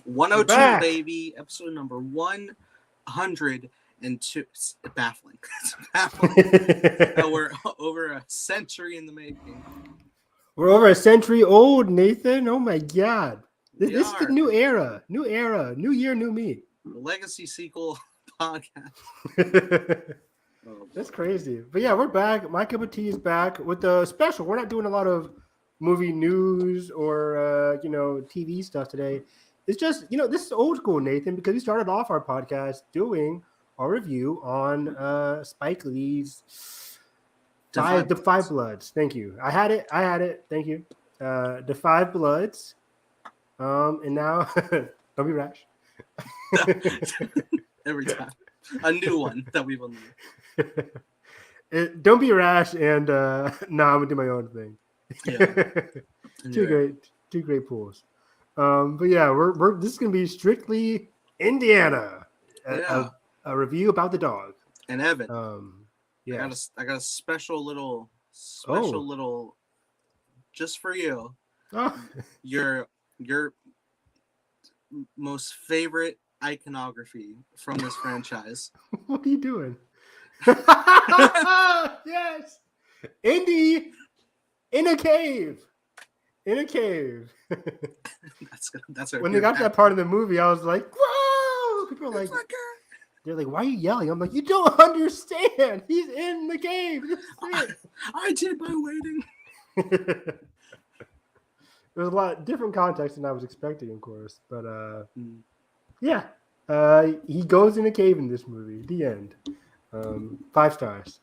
102, baby. Episode number 102. It's baffling. It's baffling. We're over a century in the making. We're over a century old, Nathan. Oh my God. This is the new era. New era. New year, new me. The Legacy Sequel podcast. That's crazy. But yeah, we're back. My Cup of Tea is back with the special. We're not doing a lot of movie news or TV stuff today. It's just, this is old school, Nathan, because we started off our podcast doing our review on Spike Lee's The Five Bloods. Thank you. I had it. Thank you. The Five Bloods. And now don't be rash. Every time. A new one that we've unleashed. Don't be rash, and I'm gonna do my own thing. Yeah. two great pools. But yeah, we're this is gonna be strictly Indiana. A review about the dog. And Evan. Yeah. I got a special little just for you. Oh. Your most favorite iconography from this franchise. What are you doing? Yes. Indy in a cave. That's when they got to that part of the movie, I was like, whoa! People are like, they're like, why are you yelling? I'm like, you don't understand. He's in the cave. I did by waiting. There's a lot of different context than I was expecting, of course. But yeah. He goes in a cave in this movie. The end. 5 stars.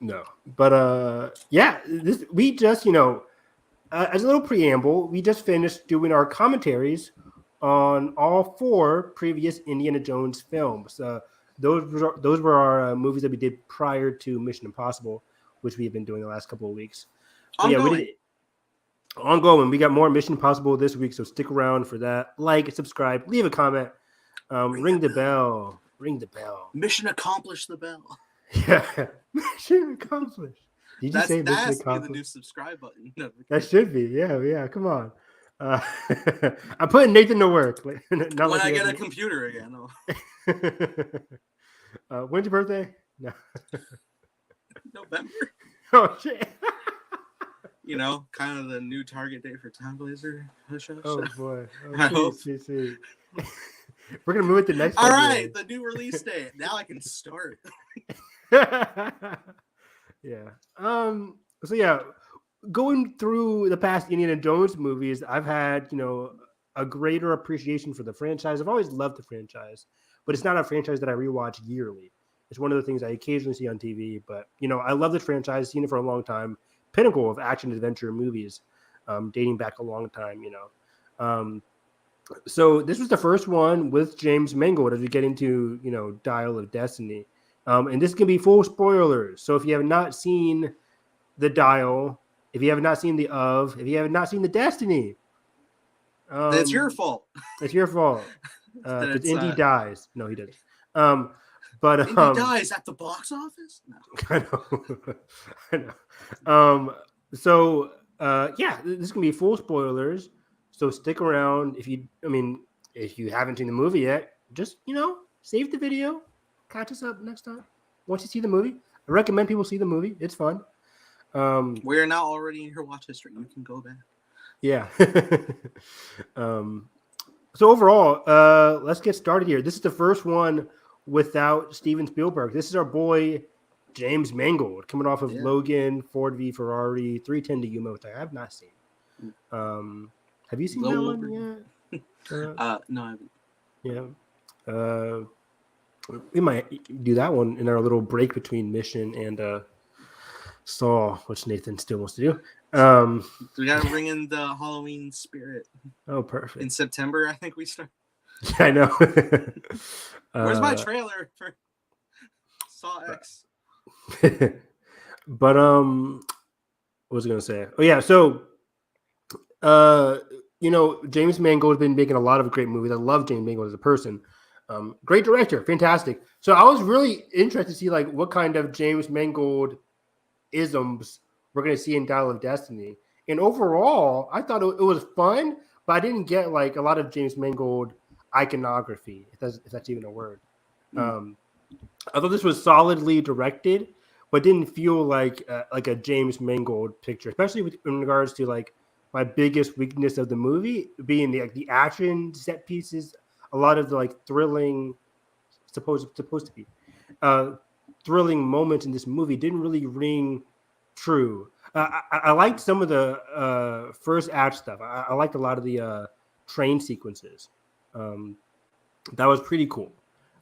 No. But yeah, we just, as a little preamble, we just finished doing our commentaries on all 4 previous Indiana Jones films. Those were our movies that we did prior to Mission Impossible, which we have been doing the last couple of weeks. Ongoing. We got more Mission Impossible this week, so stick around for that. Like, subscribe, leave a comment, ring the bell. Mission accomplished the bell. Yeah, mission accomplished. Did you say mission accomplished? The new subscribe button. No, that should be. Yeah. Come on. I'm putting Nathan to work. Not when I get a computer again. When's your birthday? No. November. Oh shit. Kind of the new target date for Town Blazer. Oh boy. I hope. See. We're gonna move it to next. All right, the new release date. Now I can start. Yeah. So yeah, going through the past Indiana Jones movies, I've had a greater appreciation for the franchise. I've always loved the franchise, but it's not a franchise that I rewatch yearly. It's one of the things I occasionally see on TV. But I love this franchise. Seen it for a long time. Pinnacle of action adventure movies, dating back a long time. So this was the first one with James Mangold as we get into Dial of Destiny, and this can be full spoilers. So if you have not seen the Dial, if you have not seen if you have not seen the Destiny, it's your fault. It's your fault because Indy dies. No, he doesn't. But Indy dies at the box office. No. I know. So yeah, this can be full spoilers. So stick around if you haven't seen the movie yet. Just save the video, catch us up next time. Once you see the movie, I recommend people see the movie. It's fun. We are now already in your watch history. You can go back. Yeah. So overall, let's get started here. This is the first one without Steven Spielberg. This is our boy James Mangold coming off of Logan, Ford v Ferrari, 310 to Yuma, which I have not seen. Have you seen that one yet? No, I haven't. Yeah. We might do that one in our little break between Mission and Saw, which Nathan still wants to do. We got to bring in the Halloween spirit. Oh, perfect. In September, I think we start. Yeah, I know. Where's my trailer for Saw X? But what was I going to say? Oh, yeah. So, James Mangold has been making a lot of great movies. I love James Mangold as a person. Great director, fantastic. So I was really interested to see what kind of James Mangold isms we're going to see in Dial of Destiny. And overall, I thought it was fun, but I didn't get like a lot of James Mangold iconography, if that's even a word. I thought this was solidly directed, but didn't feel like a James Mangold picture, especially in regards to like my biggest weakness of the movie being the action set pieces, a lot of the like thrilling supposed to be thrilling moments in this movie didn't really ring true. I liked some of the first act stuff. I liked a lot of the train sequences. That was pretty cool.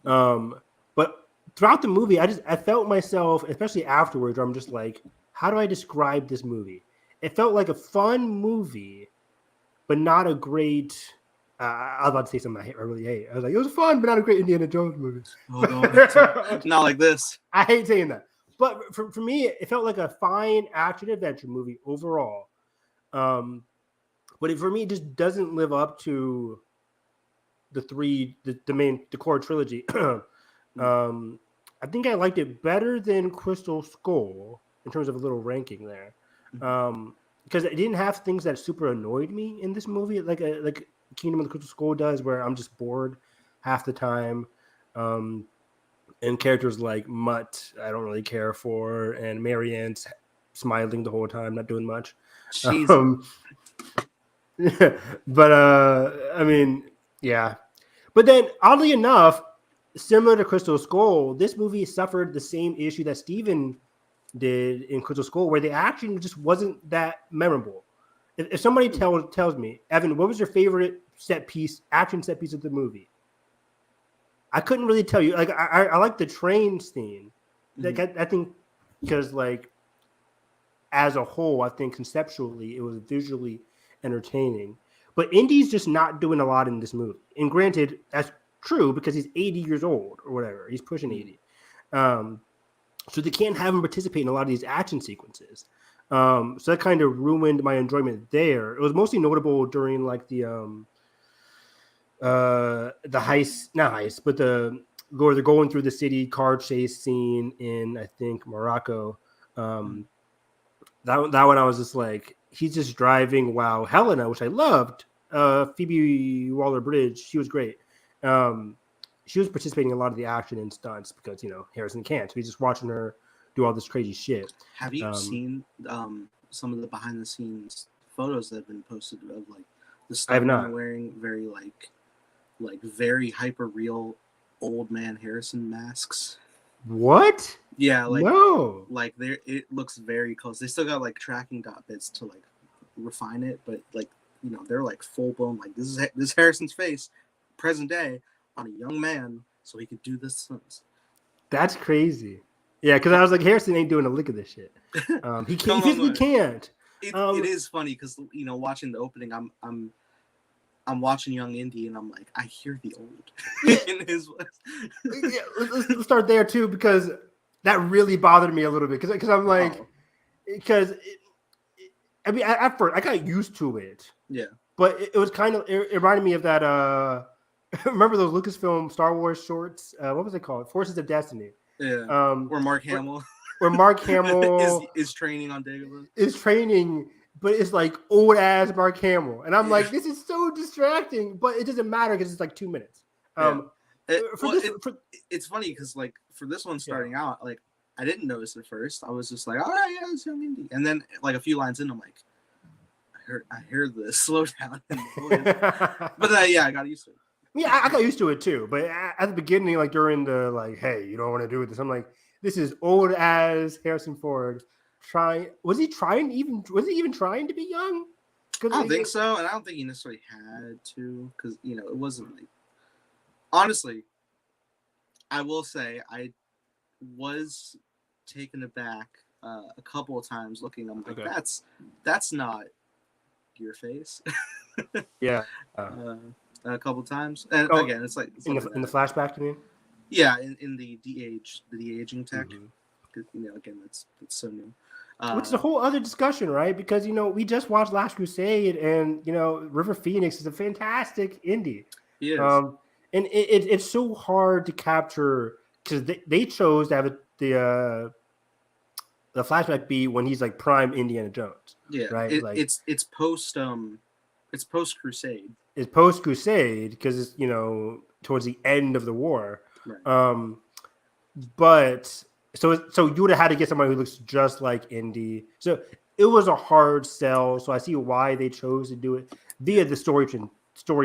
But throughout the movie, I felt myself, especially afterwards, where I'm just like, how do I describe this movie? It felt like a fun movie, but not a great. I was about to say something I really hate. I was like, it was fun, but not a great Indiana Jones movie. Oh, no, not like this. I hate saying that. But for me, it felt like a fine action adventure movie overall. But for me, it just doesn't live up to the core trilogy. I think I liked it better than Crystal Skull in terms of a little ranking there. Because it didn't have things that super annoyed me in this movie, like Kingdom of the Crystal Skull does, where I'm just bored half the time. And characters like Mutt, I don't really care for, and Marianne's smiling the whole time, not doing much. But I mean, yeah. But then, oddly enough, similar to Crystal Skull, this movie suffered the same issue that Steven did in Crystal Skull, where the action just wasn't that memorable. If somebody tells me, Evan, what was your favorite action set piece of the movie? I couldn't really tell you. Like I like the train scene. Like I think because like as a whole, I think conceptually it was visually entertaining. But Indy's just not doing a lot in this movie. And granted, that's true because he's 80 years old or whatever. He's pushing 80. So they can't have him participate in a lot of these action sequences. So that kind of ruined my enjoyment there. It was mostly notable during like the heist, not heist, but where they're going through the city car chase scene in, I think, Morocco. That one I was just like, he's just driving while Helena, which I loved, Phoebe Waller-Bridge, she was great. She was participating in a lot of the action and stunts because, Harrison can't. So he's just watching her do all this crazy shit. Have you seen some of the behind the scenes photos that have been posted of like the stuff wearing very very hyper real old man Harrison masks? What? Yeah, like no, like it looks very close. They still got like tracking dot bits to like refine it, but like they're like full blown. Like this is Harrison's face, present day, on a young man, so he could do this. That's crazy. Yeah, because I was like, Harrison ain't doing a lick of this shit. He can't. He physically can't. It is funny because watching the opening, I'm watching Young Indy and I'm like, I hear the old in his voice. Yeah, let's start there too because that really bothered me a little bit because I'm like, I mean, at first I got used to it. Yeah, but it was kind of it reminded me of that. Remember those Lucasfilm Star Wars shorts? What was it called? Forces of Destiny. Yeah. Where Mark Hamill. Where Mark Hamill is training on Dagobah. Is training. But it's like old ass Mark Hamill, and I'm like, this is so distracting. But it doesn't matter because it's like 2 minutes. It's funny because like for this one starting out, like I didn't notice at first. I was just like, all right, yeah, it's Young Indy, and then like a few lines in, I'm like, I heard the slowdown. But I got used to it. Yeah, I got used to it too. But at the beginning, like during the like, hey, you don't want to do this. I'm like, this is old as Harrison Ford. Was he even trying to be young? I don't think so, and I don't think he necessarily had to, because it wasn't like. Honestly, I will say I was taken aback a couple of times looking. I'm like, that's not your face. Yeah, a couple of times, and again, it's like in the flashback, you mean? Yeah, in the de-aging tech. Again, that's so new. Which is a whole other discussion, right? Because we just watched Last Crusade, and River Phoenix is a fantastic indie. Yes. And it's so hard to capture because they chose to have the flashback be when he's like prime Indiana Jones. Yeah, right. It's post It's post Crusade. It's post Crusade because it's towards the end of the war. Right. But so you would have had to get somebody who looks just like Indy. So it was a hard sell. So I see why they chose to do it via the story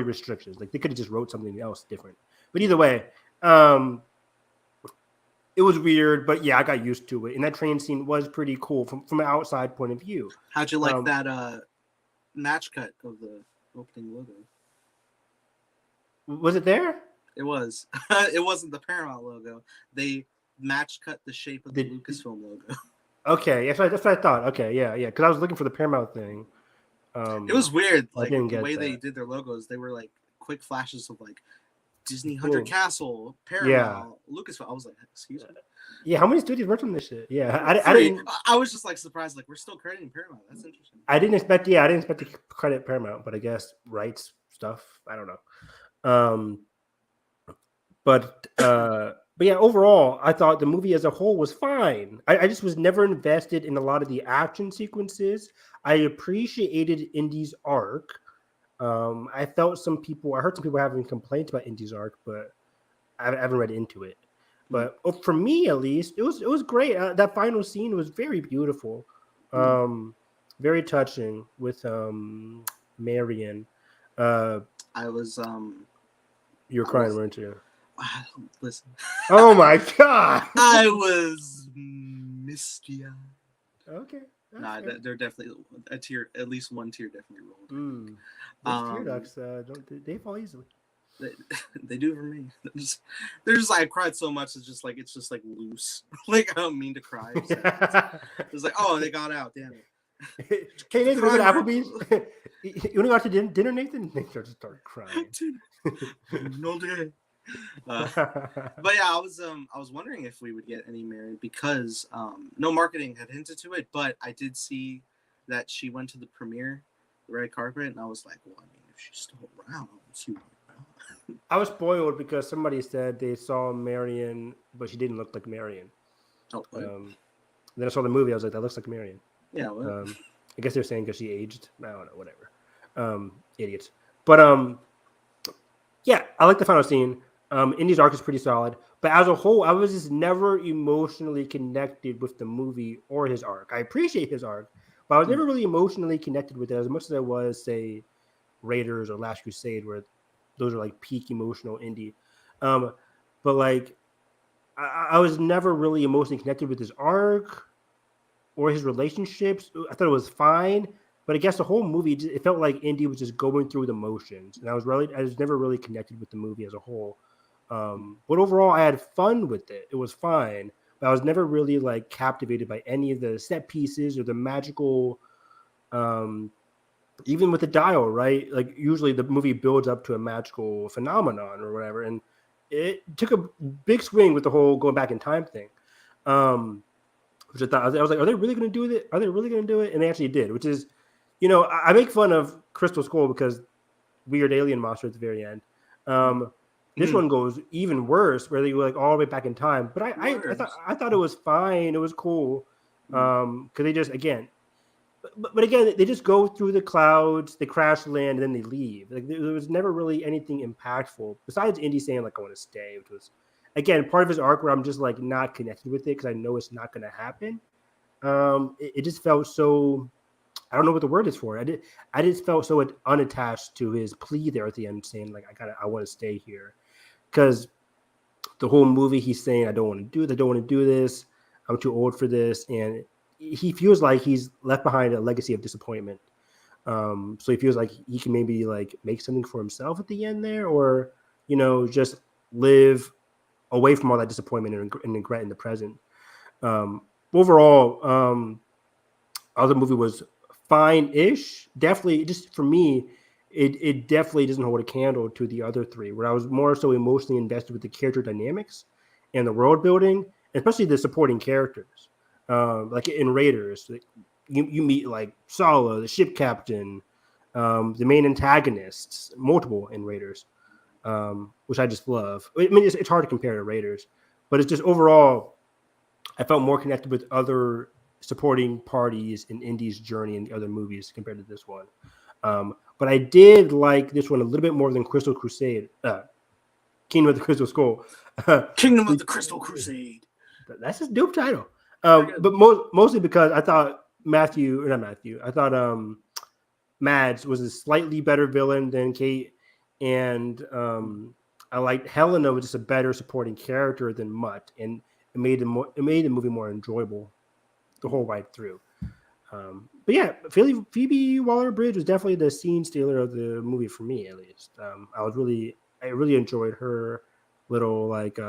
restrictions. Like they could have just wrote something else different. But either way, it was weird. But yeah, I got used to it. And that train scene was pretty cool from an outside point of view. How'd you like that match cut of the opening logo? Was it there? It was. It wasn't the Paramount logo. They match cut the shape of the Lucasfilm logo. Okay, that's what I thought. Okay, yeah. Because I was looking for the Paramount thing. It was weird. Like the way that. they did their logos, they were like quick flashes of like Disney Hunter Castle, Paramount, yeah. Lucasfilm. I was like, excuse me. Yeah, how many studios worked on this shit? Yeah, I was just like surprised. Like we're still crediting Paramount. That's interesting. I didn't expect to credit Paramount, but I guess rights stuff. I don't know. But yeah, overall, I thought the movie as a whole was fine. I just was never invested in a lot of the action sequences. I appreciated Indy's arc. I heard some people having complaints about Indy's arc, but I haven't read into it. But for me, at least, it was great. That final scene was very beautiful, very touching with Marion. I was You were crying, weren't you? Listen. Oh my god! I was misty. Okay. Nah, they're definitely a tear. At least one tear definitely rolled. Tear ducts they fall easily. They do for me. They're just like I cried so much. It's just like loose. Like I don't mean to cry. It's like they got out. Damn it. Hey Nathan, go to Applebee's. You want to go out to dinner, Nathan? Nathan just started crying. No day. But yeah, I was wondering if we would get any Marion because no marketing had hinted to it, but I did see that she went to the premiere, the red carpet, and I was like, well, I mean, if she's still around, she would. I was spoiled because somebody said they saw Marion, but she didn't look like Marion. Oh, then I saw the movie. I was like, that looks like Marion. Yeah. Well. I guess they're saying because she aged. I don't know. Whatever. Idiots. But yeah, I like the final scene. Indy's arc is pretty solid, but as a whole, I was just never emotionally connected with the movie or his arc. I appreciate his arc, but I was never really emotionally connected with it as much as I was, say, Raiders or Last Crusade, where those are like peak emotional Indy. But like, I was never really emotionally connected with his arc or his relationships. I thought it was fine, but I guess the whole movie, it felt like Indy was just going through the motions, and I was never really connected with the movie as a whole. But overall, I had fun with it. It was fine, but I was never really like captivated by any of the set pieces or the magical. Even with the dial, right? Like usually the movie builds up to a magical phenomenon or whatever, and it took a big swing with the whole going back in time thing. Which I thought I was like, are they really going to do it? Are they really going to do it? And they actually did, which is, I make fun of Crystal Skull because weird alien monster at the very end. This one goes even worse, where they go like all the way back in time. But I thought it was fine. It was cool because they just But again, they just go through the clouds, they crash land, and then they leave. Like there was never really anything impactful besides Indy saying like I want to stay, which was again part of his arc where I'm just like not connected with it because I know it's not going to happen. It just felt so. I don't know what the word is for it. I just felt so unattached to his plea there at the end, saying like I want to stay here, because the whole movie he's saying I don't want to do this. I'm too old for this, and he feels like he's left behind a legacy of disappointment. So he feels like he can maybe like make something for himself at the end there, or just live away from all that disappointment and regret in the present. Overall, other movie was fine-ish. Definitely, just for me, it definitely doesn't hold a candle to the other three, where I was more so emotionally invested with the character dynamics and the world building, especially the supporting characters. Like in Raiders, you meet like Sala, the ship captain, the main antagonists, multiple in Raiders, which I just love. I mean, it's hard to compare to Raiders, but it's just overall, I felt more connected with other supporting parties in Indy's journey in the other movies compared to this one. But but I did like this one a little bit more than Crystal Crusade, Kingdom of the Crystal Skull. Kingdom of the Crystal Crusade. That's his dope title. Very good. But mostly because I thought I thought Mads was a slightly better villain than Kate, and I liked Helena was just a better supporting character than Mutt, and it made the movie more enjoyable the whole ride through. But yeah, Phoebe Waller-Bridge was definitely the scene stealer of the movie for me, at least. I really enjoyed her little like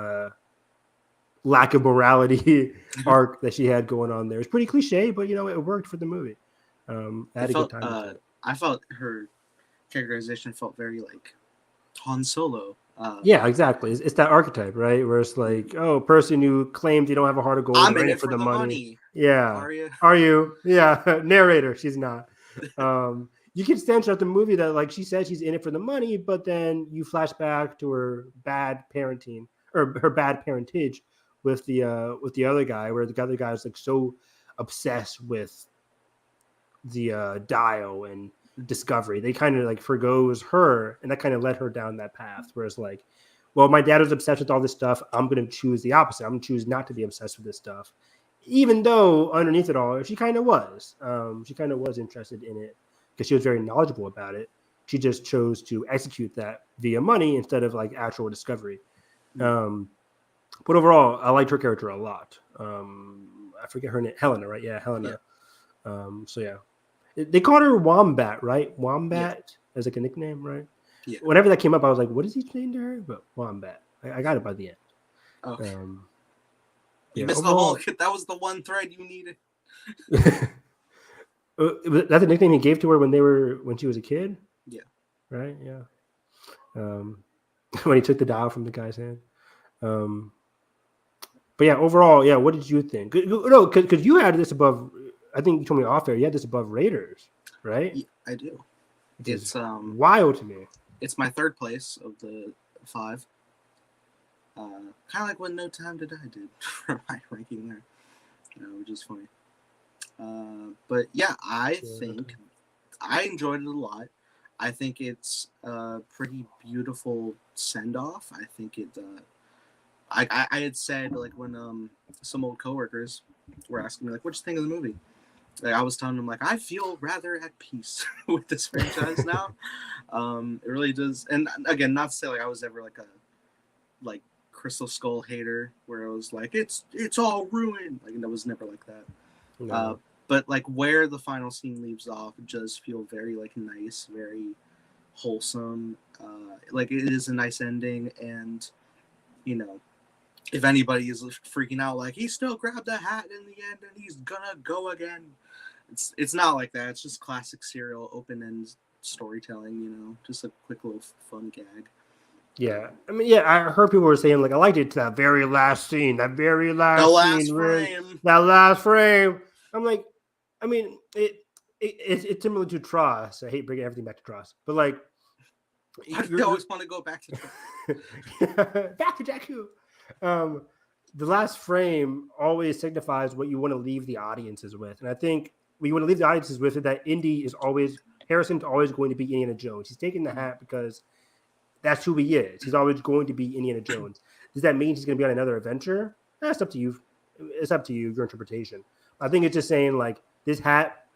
lack of morality arc that she had going on there. It's pretty cliche, but you know it worked for the movie. I had a good time with it. I felt her characterization felt very like Han Solo. Yeah, exactly. It's that archetype, right? Where it's like, oh, person who claims they don't have a heart of gold, I'm in it for the money. Yeah. Are you? Are you? Yeah. Narrator. She's not. You can stand throughout the movie that like she said she's in it for the money, but then you flash back to her bad parenting or her bad parentage with the other guy, where the other guy is like so obsessed with the Dio and Discovery. They kind of like forgoes her, and that kind of led her down that path. Whereas like, well, my dad was obsessed with all this stuff. I'm going to choose the opposite. I'm going to choose not to be obsessed with this stuff, even though underneath it all, she kind of was. She kind of was interested in it because she was very knowledgeable about it. She just chose to execute that via money instead of like actual discovery. But overall, I liked her character a lot. I forget her name, Helena, right? Yeah, Helena. Yeah. So yeah. They called her Wombat, right? Wombat as like a nickname, right? Yeah. Whenever that came up, I was like, "What is he named her?" But Wombat. I got it by the end. Okay. You missed the whole. That was the one thread you needed. That's a nickname he gave to her when she was a kid. Yeah. Right. Yeah. When he took the dial from the guy's hand. But yeah, overall, yeah. What did you think? No, because you had this above. I think you told me off air. You had this above Raiders, right? Yeah, I do. It's wild to me. It's my third place of the 5. Kind of like what No Time to Die did for my ranking there, which is funny. But yeah, I think I enjoyed it a lot. I think it's a pretty beautiful send off. I think it. I had said like when some old coworkers were asking me like, "What you think of the movie?" Like I was telling them like I feel rather at peace with this franchise now. It really does. And again, not to say like I was ever like a Crystal Skull hater where I was like it's all ruined. Like that was never like that. No. But like where the final scene leaves off, it does feel very like nice, very wholesome. Like it is a nice ending, and if anybody is freaking out like he still grabbed the hat in the end and he's gonna go again, it's not like that. It's just classic serial open-end storytelling, just a quick little fun gag. Yeah, I mean, yeah, I heard people were saying like I liked it to that very last scene, that last frame. That last frame. I'm like, I mean, it's similar to Tross. I hate bringing everything back to Tross, but like, I always want to go back to Tross. Back to Jakku. The last frame always signifies what you want to leave the audiences with, and I think what you want to leave the audiences with is that Harrison's always going to be Indiana Jones. He's taking the hat because that's who he is. He's always going to be Indiana Jones. Does that mean he's going to be on another adventure? That's up to you. It's up to you, your interpretation. I think it's just saying like this hat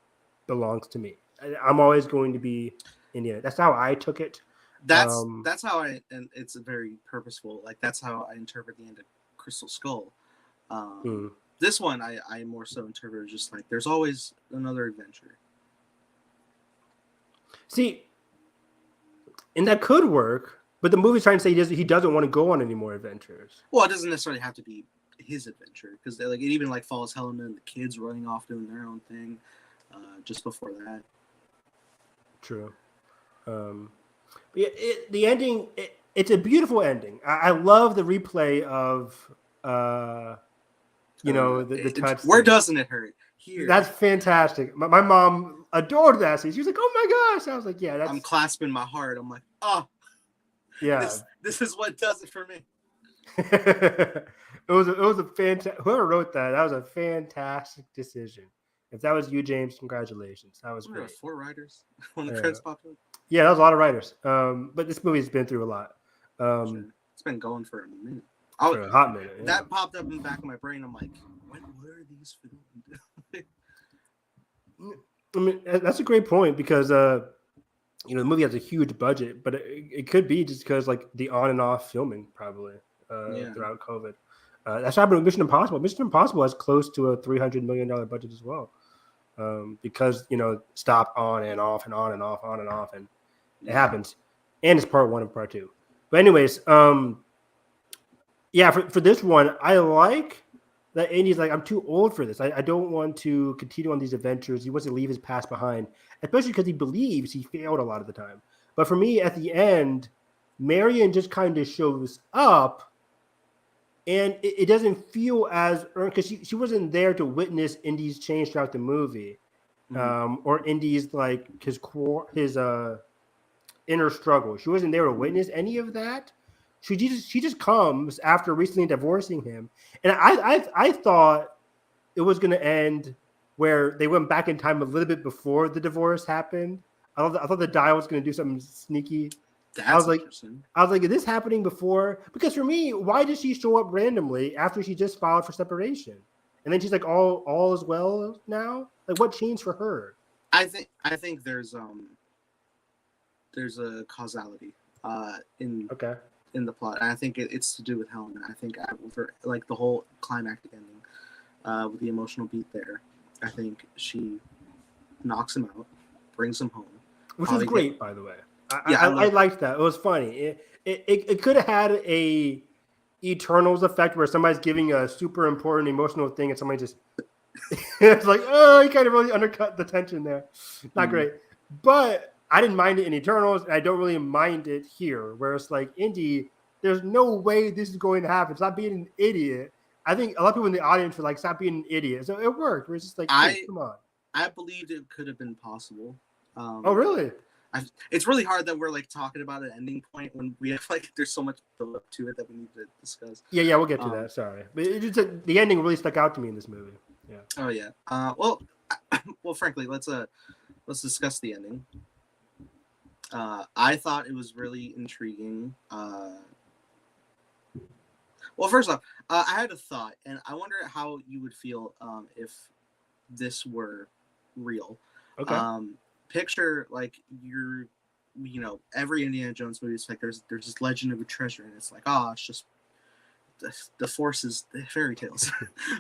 belongs to me. I'm always going to be Indiana. That's how I took it. That's how and it's very purposeful. Like that's how I interpret the end of Crystal Skull. This one I more so interpret as just like there's always another adventure. See, and that could work, but the movie's trying to say he doesn't want to go on any more adventures. Well, it doesn't necessarily have to be his adventure because it even like follows Helena and the kids running off doing their own thing just before that. True. The ending, it's a beautiful ending. I love the replay of, the touch. Where doesn't it hurt? Here. That's fantastic. My mom adored that scene. She was like, "Oh my gosh!" I was like, "Yeah." I'm clasping my heart. I'm like, "Oh, yeah." This is what does it for me. It was a fantastic. Whoever wrote that was a fantastic decision. If that was you, James, congratulations. That was Wasn't there great. 4 writers when the Yeah, credits popped up? yeah, that was a lot of writers. But this movie's been through a lot. Sure. It's been going for a minute. For a hot minute. Yeah. That popped up in the back of my brain. I'm like, when were these filmed? I mean, that's a great point because the movie has a huge budget, but it could be just because like the on and off filming probably Yeah. throughout COVID. That's happened with Mission Impossible. Mission Impossible has close to a $300 million budget as well, because stop on and off and on and off, on and off, and it happens. And it's part one and part two. But anyways, yeah, for this one, I like that Andy's like, I'm too old for this. I don't want to continue on these adventures. He wants to leave his past behind, especially because he believes he failed a lot of the time. But for me, at the end, Marion just kind of shows up, and it doesn't feel as earned because she wasn't there to witness Indy's change throughout the movie, or Indy's like his inner struggle. She wasn't there to witness any of that. She just comes after recently divorcing him, and I thought it was going to end where they went back in time a little bit before the divorce happened. I thought the dial was going to do something sneaky. That's I was interesting. like, is this happening before? Because for me, why did she show up randomly after she just filed for separation, and then she's like, all is well now? Like, what changed for her? I think there's a causality in the plot. And I think it's to do with Helen. I think for like the whole climactic ending, with the emotional beat there, I think she knocks him out, brings him home, which was great, by the way. I liked that. It was funny. It could have had a Eternals effect where somebody's giving a super important emotional thing and somebody just it's like, oh, you kind of really undercut the tension there. Not great. But I didn't mind it in Eternals, and I don't really mind it here, where it's like, Indy, there's no way this is going to happen. Stop being an idiot. I think a lot of people in the audience were like, stop being an idiot. So it worked. We're just like, hey, come on. I believed it could have been possible. Oh, really? It's really hard that we're like talking about an ending point when we have like there's so much build up to it that we need to discuss. Yeah, we'll get to that. Sorry, but the ending really stuck out to me in this movie. Yeah. Oh yeah. Well, frankly, let's discuss the ending. I thought it was really intriguing. Well, first off, I had a thought, and I wonder how you would feel if this were real. Okay. Picture like every Indiana Jones movie is like there's this legend of a treasure, and it's like, it's just the Force is the fairy tales.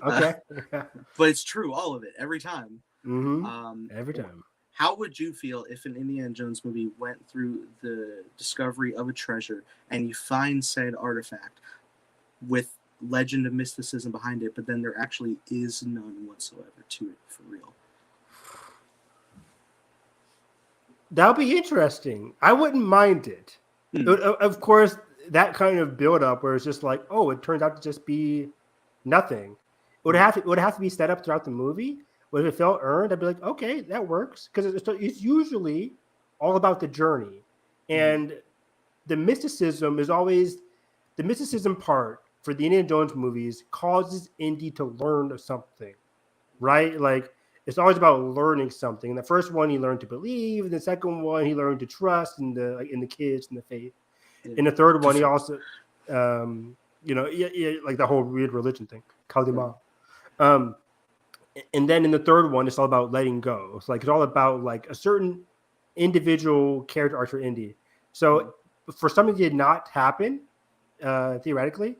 Okay. But it's true, all of it, every time. Every time. How would you feel if an Indiana Jones movie went through the discovery of a treasure and you find said artifact with legend of mysticism behind it, but then there actually is none whatsoever to it for real? That would be interesting. I wouldn't mind it. Of course, that kind of build up where it's just like, oh, it turns out to just be nothing. It would have to be set up throughout the movie. But if it felt earned, I'd be like, okay, that works, because it's usually all about the journey, and the mysticism is always the mysticism part for the Indiana Jones movies causes Indy to learn something, right? Like, it's always about learning something. In the first one, he learned to believe. In the second one, he learned to trust in the kids and the faith. Yeah. In the third one, he also, like the whole weird religion thing, Kalima. And then in the third one, it's all about letting go. It's like it's all about like a certain individual character arc for Indy. So for something that did not happen, theoretically,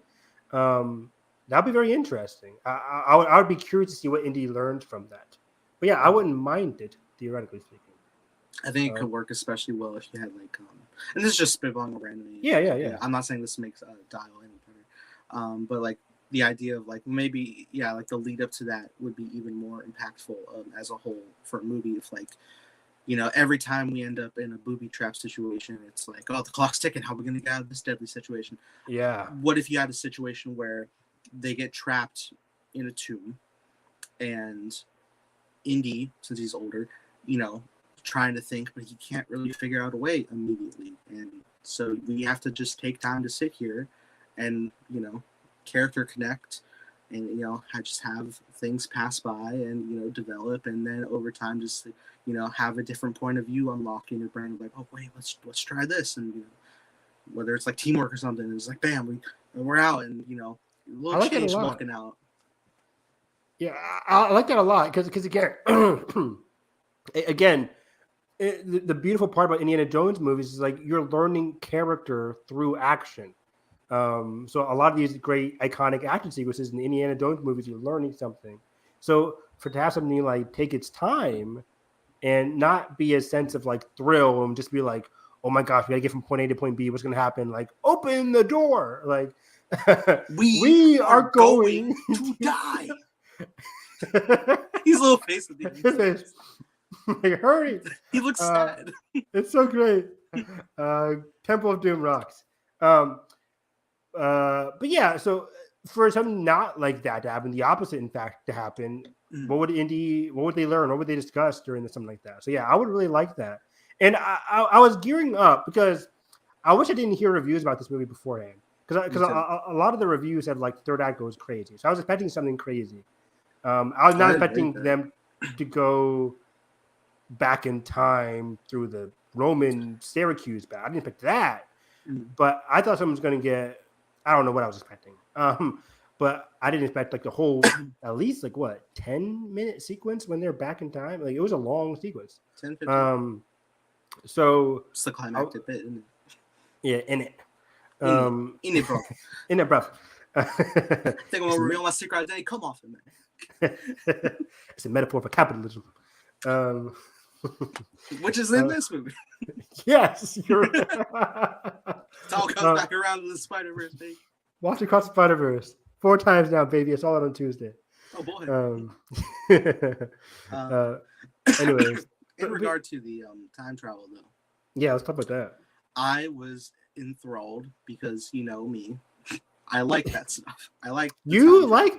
that'd be very interesting. I would be curious to see what Indy learned from that. But yeah, I wouldn't mind it, theoretically speaking. I think it could work especially well if you had like, and this is just spitballing randomly. Yeah. I'm not saying this makes Dial any better, but like the idea of like maybe like the lead up to that would be even more impactful as a whole for a movie. If like, every time we end up in a booby trap situation, it's like, oh, the clock's ticking. How are we gonna get out of this deadly situation? Yeah. What if you had a situation where they get trapped in a tomb, and Indy, since he's older, trying to think, but he can't really figure out a way immediately, and so we have to just take time to sit here and character connect, and just have things pass by and develop, and then over time just have a different point of view unlock in your brain, like, oh wait, let's try this, and whether it's like teamwork or something, it's like bam, we're out, and a I little like that a change lot. walking out. Yeah, I like that a lot because again, again, the beautiful part about Indiana Jones movies is like you're learning character through action. So a lot of these great iconic action sequences in the Indiana Jones movies, you're learning something. So to have something like take its time and not be a sense of like thrill and just be like, oh my gosh, we gotta get from point A to point B. What's gonna happen? Like, open the door. Like, we are going to die. His little face at the end. Like, hurry. He looks sad. It's so great. Temple of Doom rocks. But yeah, so for something not like that to happen, the opposite, in fact, to happen, what would they learn? What would they discuss during something like that? So yeah, I would really like that. And I was gearing up because I wish I didn't hear reviews about this movie beforehand, because a lot of the reviews said like the third act goes crazy. So I was expecting something crazy. I was not expecting them to go back in time through the Roman Syracuse battle. I didn't expect that, but I thought someone was going to get. I don't know what I was expecting. But I didn't expect like the whole at least like what 10-minute sequence when they're back in time. Like it was a long sequence. 10, 15. So it's the climactic bit, isn't it? Yeah, in it. In it, bro. In it, bro. I think I'm gonna reveal my secret identity. Come off it, man. It's a metaphor for capitalism. Which is in this movie. Yes, it all comes back around to the Spider-Verse, baby. Watch Across the Spider-Verse 4 times now, baby. It's all out on Tuesday. Oh boy. Anyways, in regard to the time travel, though. Yeah, let's talk about that. I was enthralled because me. I like that stuff. I like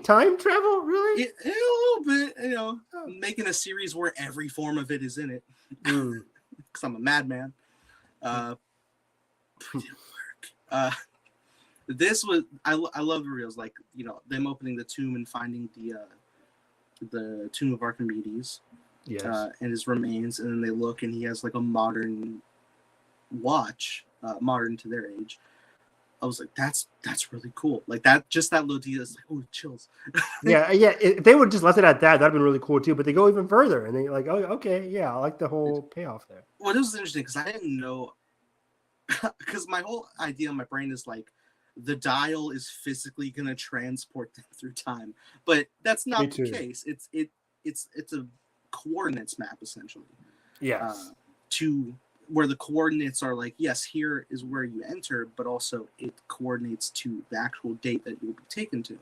time travel, really? A little bit, making a series where every form of it is in it. Because I'm a madman. This was I love the reels, like them opening the tomb and finding the tomb of Archimedes, yes, and his remains, and then they look and he has like a modern watch, modern to their age. I was like, that's really cool. Like that, just that little detail is like, oh, chills. yeah. If they would just left it at that, that'd been really cool too. But they go even further, and they like, oh, okay, yeah, I like the whole payoff there. Well, it was interesting because I didn't know, because my whole idea in my brain is like, the dial is physically gonna transport them through time, but that's not the case. It's a coordinates map essentially. Yes. To where the coordinates are like, yes, here is where you enter, but also it coordinates to the actual date that you'll be taken to.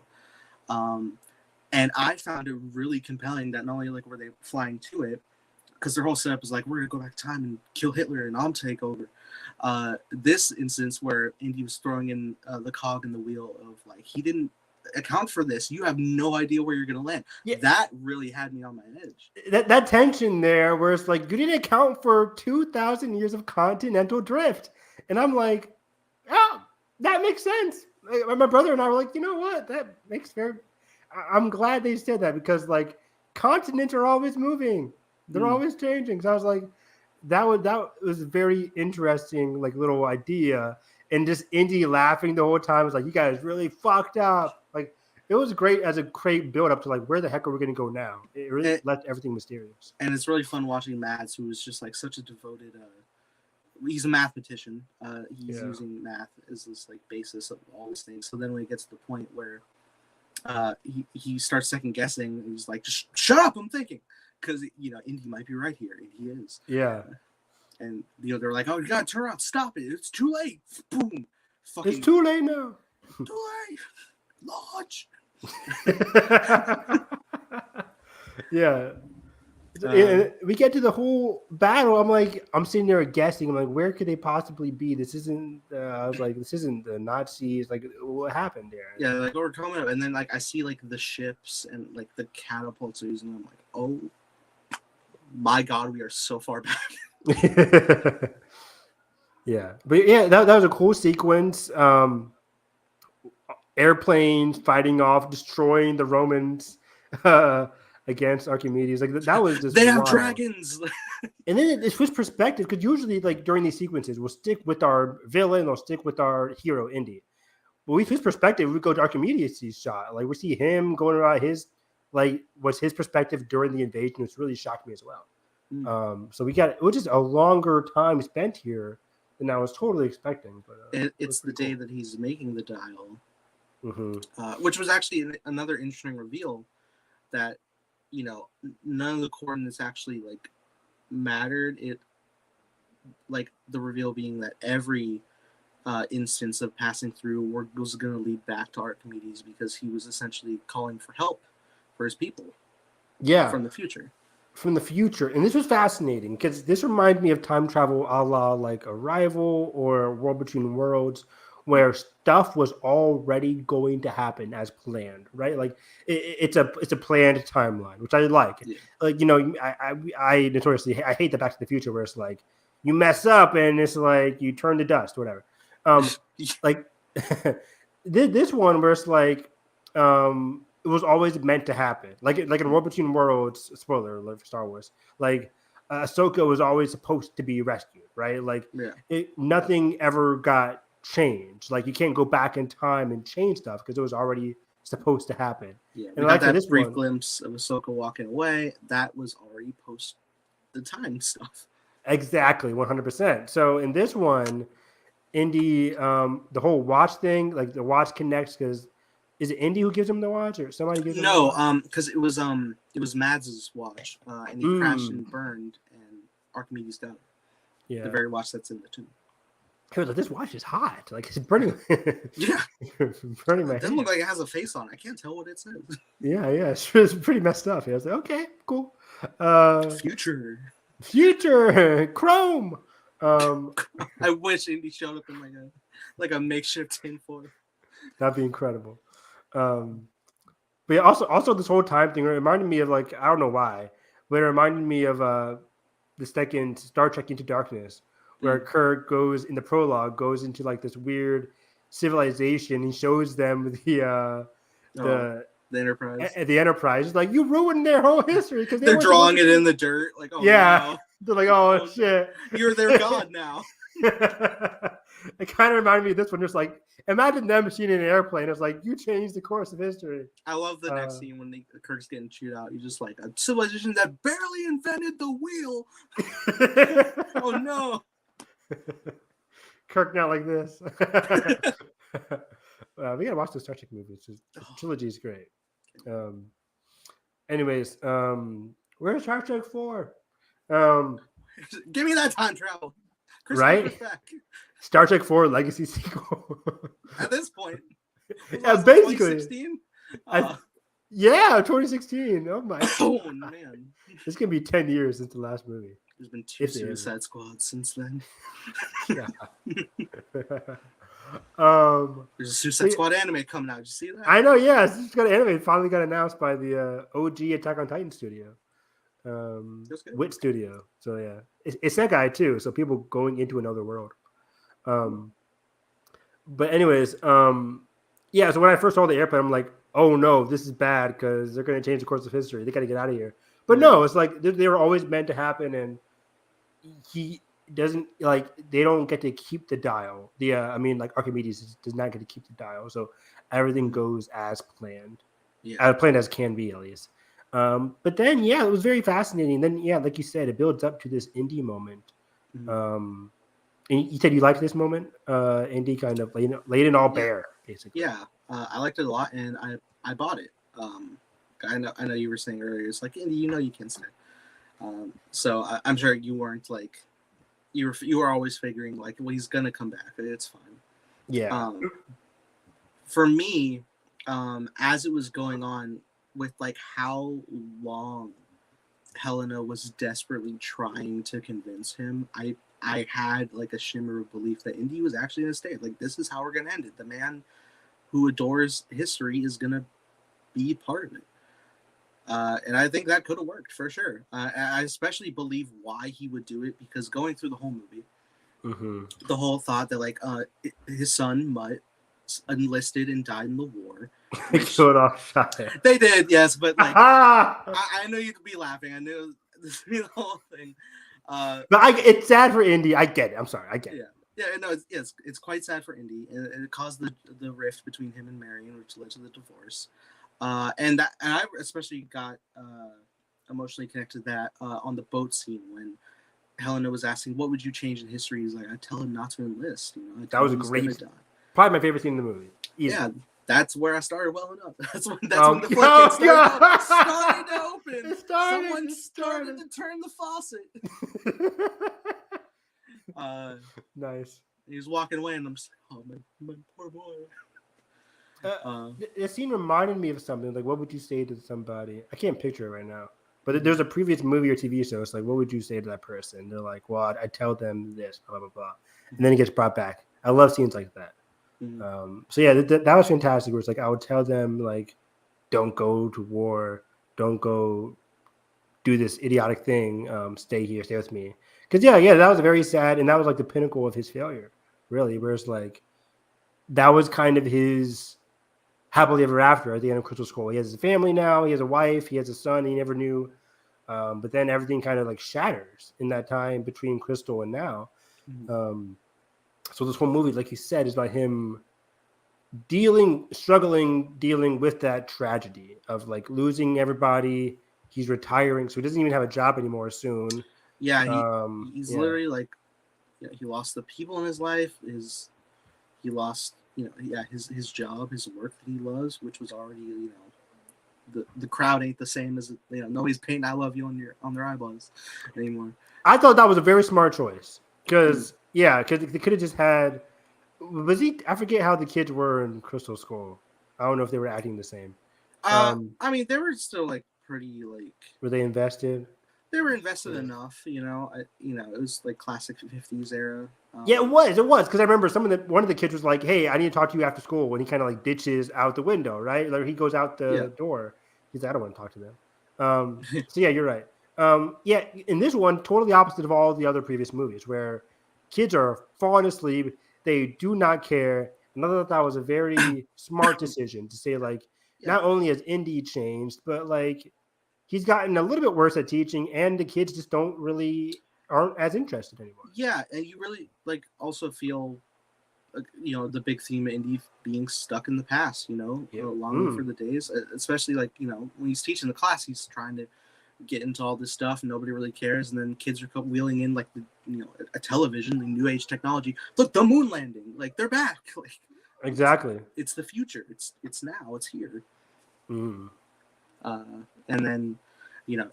And I found it really compelling that not only like were they flying to it, because their whole setup is like, we're gonna go back to time and kill Hitler and I'll take over. This instance where Indy was throwing in the cog in the wheel of like, he didn't account for this. You have no idea where you're gonna land. Yeah. That really had me on my edge. That tension there, where it's like, you didn't account for 2,000 years of continental drift, and I'm like, oh, that makes sense. Like, my brother and I were like, you know what? That makes fair. I'm glad they said that, because like continents are always moving. They're always changing. So I was like, that was a very interesting like little idea, and just Indy laughing the whole time was like, you guys really fucked up. Like it was great as a great build up to like, where the heck are we going to go now? It really left everything mysterious. And it's really fun watching Mads, who is just like such a devoted. He's a mathematician. He's using math as this like basis of all these things. So then when it gets to the point where he starts second guessing, and he's like, just shut up, I'm thinking. Because Indy might be right here, and he is. Yeah. And they're like, "Oh, you gotta turn around! Stop it! It's too late!" Boom! It's too late now. Too late. Launch. Yeah. And we get to the whole battle. I'm sitting there guessing. I'm like, where could they possibly be? This isn't. I was like, this isn't the Nazis. Like, what happened there? Yeah, like we're coming up, and then like I see like the ships and like the catapults are using them. I'm like, oh my god, we are so far back. Yeah, but yeah, that was a cool sequence. airplanes fighting off, destroying the Romans uh, against Archimedes. Like that was just They have wild. dragons. And then it switched perspective because usually, like during these sequences, we'll stick with our villain or stick with our hero, Indy. But we switch perspective. We go to Archimedes' shot. Like we see him going around what's his perspective during the invasion, which really shocked me as well. So it was just a longer time spent here than I was totally expecting. But it's the day that he's making the dial, Mm-hmm. Which was actually another interesting reveal that none of the coordinates actually like mattered. It like the reveal being that every instance of passing through was going to lead back to Archimedes because he was essentially calling for help for his people. Yeah, from the future. From the future, and this was fascinating because this reminded me of time travel, a la like Arrival or World Between Worlds, where stuff was already going to happen as planned, right? Like it's a planned timeline, which I like. Yeah. Like I notoriously I hate the Back to the Future where it's like you mess up and it's like you turn to dust, whatever. Like this one where it's like it was always meant to happen. Like in World Between Worlds, spoiler alert for Star Wars, like Ahsoka was always supposed to be rescued, right? Like nothing ever got changed. Like you can't go back in time and change stuff because it was already supposed to happen. Yeah, and we got that brief glimpse of Ahsoka walking away. That was already post the time stuff. Exactly, 100%. So in this one, Indy, the whole watch thing, like the watch connects because is it Indy who gives him the watch or somebody gives him the watch? No, because it was Mads's watch, and he crashed and burned, and Archimedes got it. Yeah, the very watch that's in the tomb. He was like, "This watch is hot. Like it's burning." Yeah, burning my. It doesn't look like it has a face on it. I can't tell what it says. Yeah, it's pretty messed up. I was like, "Okay, cool." Future Chrome. I wish Indy showed up in like a makeshift tinfoil. That'd be incredible. But yeah, also this whole time thing reminded me of like I don't know why, but it reminded me of the second Star Trek Into Darkness, where Kirk goes in the prologue goes into like this weird civilization. He shows them the Enterprise. The Enterprise is like you ruined their whole history because they're drawing it in the dirt. Like no. They're like oh shit, you're their god now. It kind of reminded me of this one. Just like imagine them machine in an airplane. It's like you changed the course of history. I love the next scene when Kirk's getting chewed out. You're just like a civilization that barely invented the wheel. Oh no. Kirk not like this. We gotta watch the Star Trek movies. The trilogy is great. Anyways, where's Star Trek 4? Give me that time travel. Right? Star Trek 4 Legacy sequel. At this point. Yeah, basically. 2016? 2016. Oh my. Oh man. It's gonna be 10 years since the last movie. There's been 2 Suicide Squads since then. Yeah. There's a Suicide Squad anime coming out. Did you see that? I know, yeah. It's got an anime finally got announced by the OG Attack on Titan studio. Wit Studio. So yeah. It's that guy too. So people going into another world. But anyways, yeah, so when I first saw the airplane, I'm like, oh no, this is bad because they're gonna change the course of history. They gotta get out of here. But no, it's like they were always meant to happen, and he doesn't like they don't get to keep the dial. Like Archimedes does not get to keep the dial, so everything goes as planned. Yeah, as planned as can be at least. But then it was very fascinating. Then like you said, it builds up to this Indy moment. And you said you liked this moment, Indy kind of laid it all bare, basically. Yeah, I liked it a lot, and I bought it. I know you were saying earlier, it's like Indy, you can't stay. So I'm sure you weren't like you were always figuring like, well, he's gonna come back. It's fine. Yeah. For me, as it was going on with like how long Helena was desperately trying to convince him, I had like a shimmer of belief that Indy was actually going to stay. Like, this is how we're going to end it. The man who adores history is going to be part of it. And I think that could have worked for sure. I especially believe why he would do it, because going through the whole movie, the whole thought that like his son Mutt enlisted and died in the war. Killed off Shia. They did, yes, but like I knew you'd be laughing. I knew this would be the whole thing. But it's sad for Indy. I get it. I'm sorry. I get it. Yeah, no, it's quite sad for Indy, and it caused the rift between him and Marion, which led to the divorce. And I especially got emotionally connected to that on the boat scene when Helena was asking, "What would you change in history?" He's like, "I tell him not to enlist." That was a great. Probably my favorite scene in the movie. Easy. Yeah, that's where I started welling up. That's when the floodgates started to open. Someone started to turn the faucet. Nice. He was walking away, and I'm just like, "Oh, my poor boy." The scene reminded me of something. Like, what would you say to somebody? I can't picture it right now. But there's a previous movie or TV show. It's like, what would you say to that person? They're like, well, I tell them this, blah, blah, blah. And then it gets brought back. I love scenes like that. Mm-hmm. So, yeah, that was fantastic. Where it's like, I would tell them, like, don't go to war. Don't go do this idiotic thing. Stay here. Stay with me. Because, yeah, that was very sad. And that was, like, the pinnacle of his failure, really. Where it's like, that was kind of his happily ever after at the end of Crystal Skull. He has a family now. He has a wife. He has a son he never knew. But then everything kind of like shatters in that time between Crystal and now. So this whole movie, like you said, is about him struggling, dealing with that tragedy of like losing everybody. He's retiring, so he doesn't even have a job anymore soon. Yeah, he's literally like, he lost the people in his life. He lost, his job, his work that he loves, which was already, the crowd ain't the same as, nobody's painting "I love you" on their eyeballs anymore. I thought that was a very smart choice because they could have just had. I forget how the kids were in Crystal Skull. I don't know if they were acting the same. I mean, they were still like pretty like. Were they invested? They were invested enough, it was like classic 50s era. Yeah, it was because I remember one of the kids was like, "Hey, I need to talk to you after school." When he kind of like ditches out the window, right? Like he goes out the door. He's like, "I don't want to talk to them." So yeah, you're right. In this one, totally opposite of all the other previous movies, where kids are falling asleep, they do not care. And I thought that was a very smart decision to say, like, not only has Indy changed, but like he's gotten a little bit worse at teaching, and the kids just aren't as interested anymore. Yeah, and you really like also feel, the big theme of Indy being stuck in the past. Longing for the days, especially like when he's teaching the class, he's trying to get into all this stuff, and nobody really cares. And then kids are wheeling in like a television, the new age technology. Look, the moon landing, like they're back. Like exactly, it's the future. It's now. It's here. And then, like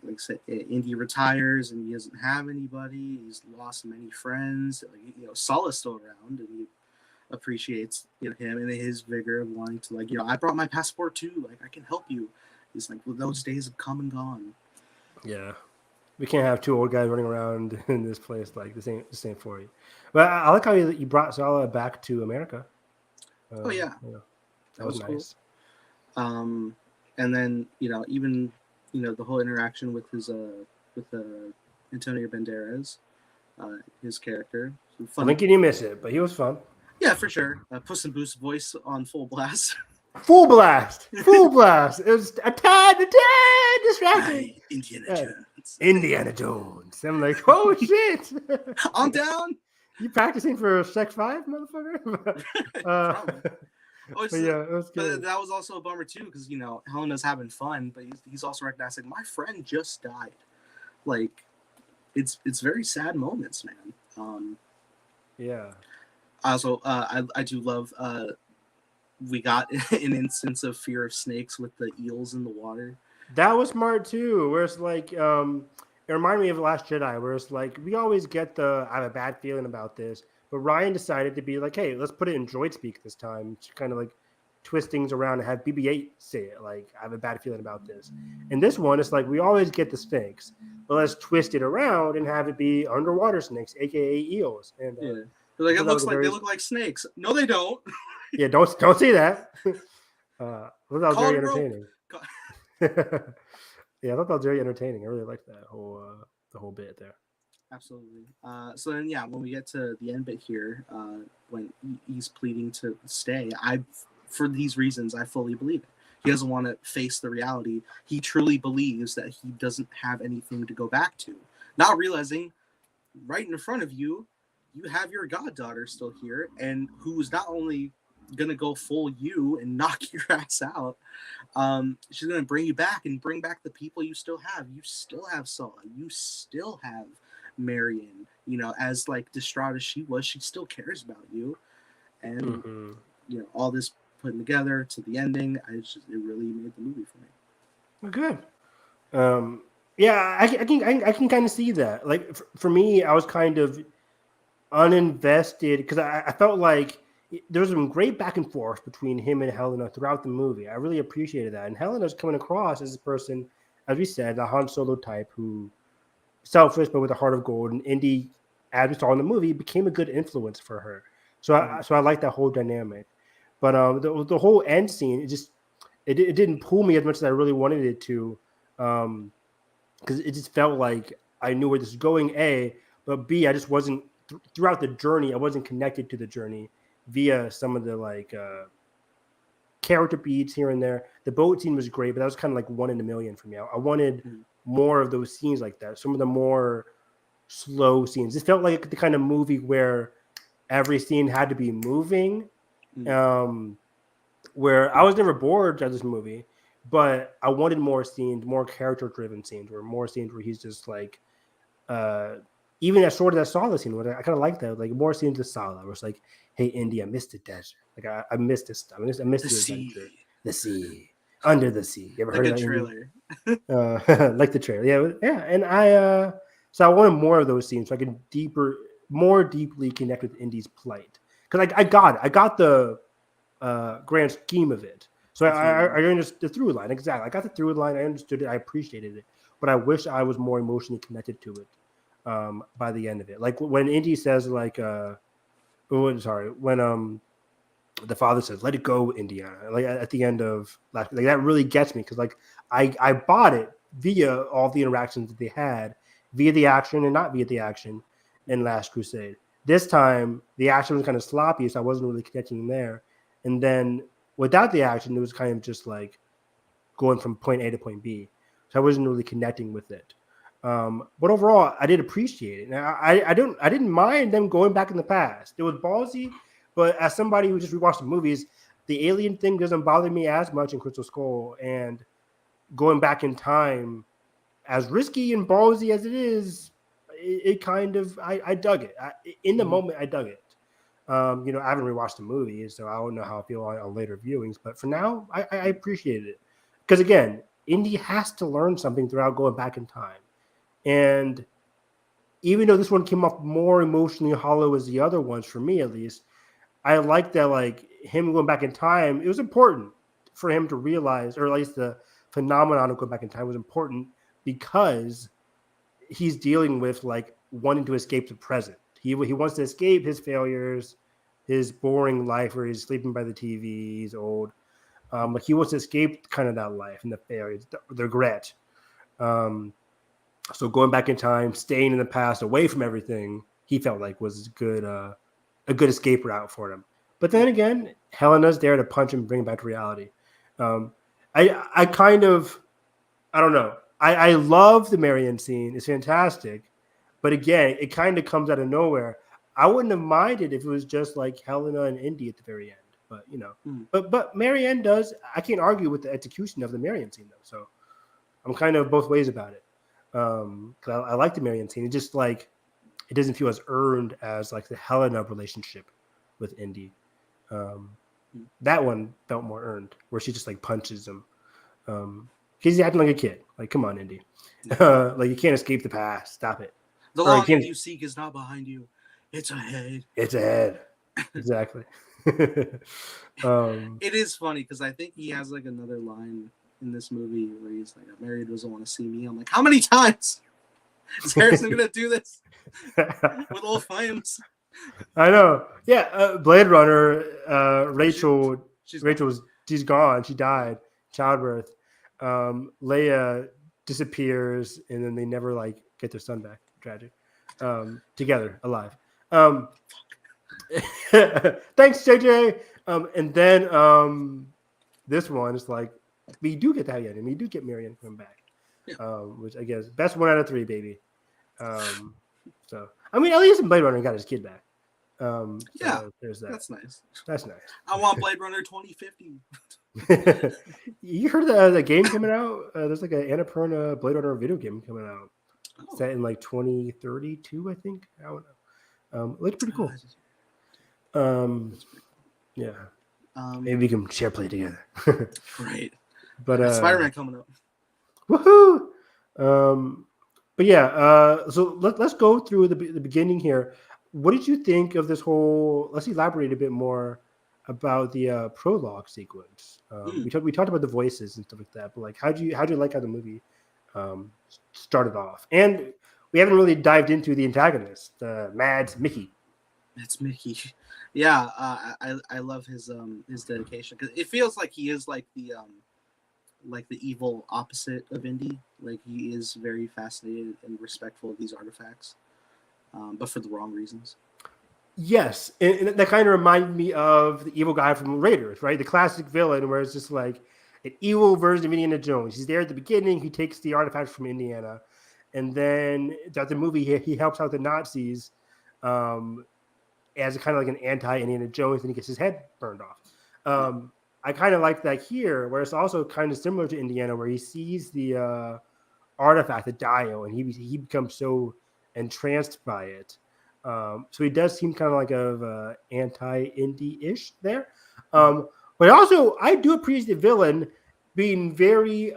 I said, Indy retires and he doesn't have anybody. He's lost many friends. Saul's still around, and he appreciates him and his vigor of wanting to I brought my passport too. Like I can help you. He's like, well, those days have come and gone. Yeah, we can't have two old guys running around in this place like this ain't for you. But I like how you brought Saul back to America. That was nice. Cool. And then even the whole interaction with his Antonio Banderas, his character. I think you miss it, but he was fun. Yeah, for sure. Puss in Boots voice on full blast. Full blast. It was a tad distracting. Indiana Jones. I'm like, oh shit. I'm down. You practicing for Sex 5, motherfucker? But it was good. But that was also a bummer too, because Helena's having fun, but he's also recognizing my friend just died. Like, it's very sad moments, man. Yeah. Also, I do love. We got an instance of fear of snakes with the eels in the water. That was smart too. Where it's like, it reminded me of The Last Jedi, where it's like we always get I have a bad feeling about this. But Ryan decided to be like, hey, let's put it in droid speak this time to kind of like twist things around and have BB-8 say it. Like, I have a bad feeling about this. And this one, it's like we always get the snakes, but let's twist it around and have it be underwater snakes, aka eels. And like it looks like they look like snakes. No, they don't. Yeah, don't say that. That was very entertaining. Yeah, I thought that was very entertaining. I really liked that whole the whole bit there. Absolutely. So then, yeah, when we get to the end bit here, when he's pleading to stay, for these reasons, I fully believe it. He doesn't want to face the reality. He truly believes that he doesn't have anything to go back to. Not realizing, right in front of you, you have your goddaughter still here, and who's not only gonna go full you and knock your ass out, she's gonna bring you back and bring back the people you still have. You still have Sola. You still have Marion. You know, as like distraught as she was, she still cares about you. And Mm-hmm. you know, all this put together to the ending, it really made the movie for me. Good. Um, yeah, I can kind of see that. Like for me, I was kind of uninvested because I felt like there was some great back and forth between him and Helena throughout the movie. I really appreciated that. And Helena's coming across as a person, as we said, a Han Solo type who selfish but with a heart of gold. And Indy, as we saw in the movie, became a good influence for her. So Mm-hmm. I like that whole dynamic. But the whole end scene, it didn't pull me as much as I really wanted it to. Because it just felt like I knew where this was going, A, but B, I just wasn't throughout the journey. I wasn't connected to the journey via some of the like character beats here and there. The boat scene was great, but that was kind of like one in a million for me. I wanted Mm-hmm. more of those scenes like that. Some of the more slow scenes. It felt like the kind of movie where every scene had to be moving. Um, where I was never bored of this movie, but I wanted more scenes, more character driven scenes, or more scenes where he's just like, uh, even as short as I saw the scene, I kind of like that. Like more scenes of Sala, where it's like, hey, Indy, I missed the desert. Like I missed this stuff. I missed The the sea, adventure, the sea, under the sea. You ever like heard a of that, Indy? trailer. Like the trailer, yeah. And so I wanted more of those scenes so I could more deeply connect with Indy's plight because I got the grand scheme of it. So The through line. I understood the through line exactly. I got the through line. I understood it. I appreciated it, but I wish I was more emotionally connected to it by the end of it. Like when Indy says like, sorry, when the father says, "Let it go, Indiana." Like at the end of like that really gets me because like I bought it via all the interactions that they had, via the action and not via the action in Last Crusade. This time the action was kind of sloppy, so I wasn't really connecting there. And then without the action, it was kind of just like going from point A to point B. So I wasn't really connecting with it. But overall, I did appreciate it. Now, I didn't mind them going back in the past. It was ballsy, but as somebody who just rewatched the movies, the alien thing doesn't bother me as much in Crystal Skull. And going back in time, as risky and ballsy as it is, it kind of I dug it. In the Mm-hmm. moment, I dug it. I haven't rewatched the movie, so I don't know how I feel on later viewings. But for now, I appreciated it because again, Indy has to learn something throughout going back in time, and even though this one came off more emotionally hollow as the other ones, for me at least, I like that like him going back in time. It was important for him to realize, or at least the phenomenon of going back in time was important because he's dealing with like wanting to escape the present. He wants to escape his failures, his boring life where he's sleeping by the TV, he's old. But he wants to escape kind of that life and the failures, the regret. Um, so going back in time, staying in the past, away from everything, he felt like was a good escape route for him. But then again, Helena's there to punch him, bring him back to reality. Um, I kind of I don't know. I love the Marion scene. It's fantastic. But again, it kind of comes out of nowhere. I wouldn't have minded if it was just like Helena and Indy at the very end. But Mm-hmm. but Marianne does. I can't argue with the execution of the Marion scene though. So I'm kind of both ways about it. Because I like the Marion scene. It just like it doesn't feel as earned as like the Helena relationship with Indy. Um, that one felt more earned, where she just like punches him. He's acting like a kid. Like, come on, Indy. Yeah. Like you can't escape the past. Stop it. The Or you longing can't. you seek is not behind you; it's ahead. It's ahead. Exactly. um, It is funny because I think he has like another line in this movie where he's like, "Mary doesn't want to see me." I'm like, how many times is Harrison gonna do this with old flames? I know. Yeah, Blade Runner. She, she's gone. Rachel's she's gone. She died. Childbirth. Leia disappears, and then they never like get their son back. Tragic. together, alive. Thanks, JJ. And then this one is like we do get that and we do get Marion coming back, which I guess best 1 out of 3, baby. So I mean, at least in Blade Runner got his kid back. So there's that. That's nice. That's nice. I want Blade Runner 2050. You heard the game coming out? There's like an Annapurna Blade Runner video game coming out. Set in like 2032, I think. I don't know. It looks pretty cool. Yeah. Maybe we can share play together. Right. But Spider-Man coming up. Woohoo! But yeah. So let's go through the beginning here. What did you think of this whole? Let's elaborate a bit more about the prologue sequence. We talked about the voices and stuff like that. But like, how'd you like how the movie started off? And we haven't really dived into the antagonist, Mads Mickey. That's Mickey. Yeah, I love his dedication because it feels like he is like the evil opposite of Indy. Like he is very fascinated and respectful of these artifacts, but for the wrong reasons. Yes, and that kind of reminded me of the evil guy from Raiders, right? The classic villain where it's just like an evil version of Indiana Jones. He's there at the beginning. He takes the artifacts from Indiana, and then throughout the movie, he helps out the Nazis as a kind of like an anti-Indiana Jones, and he gets his head burned off. I kind of like that here, where it's also kind of similar to Indiana, where he sees the artifact, the dial, and he becomes so entranced by it. So he does seem kind of like a anti-Indy-ish there. But also, I do appreciate the villain being very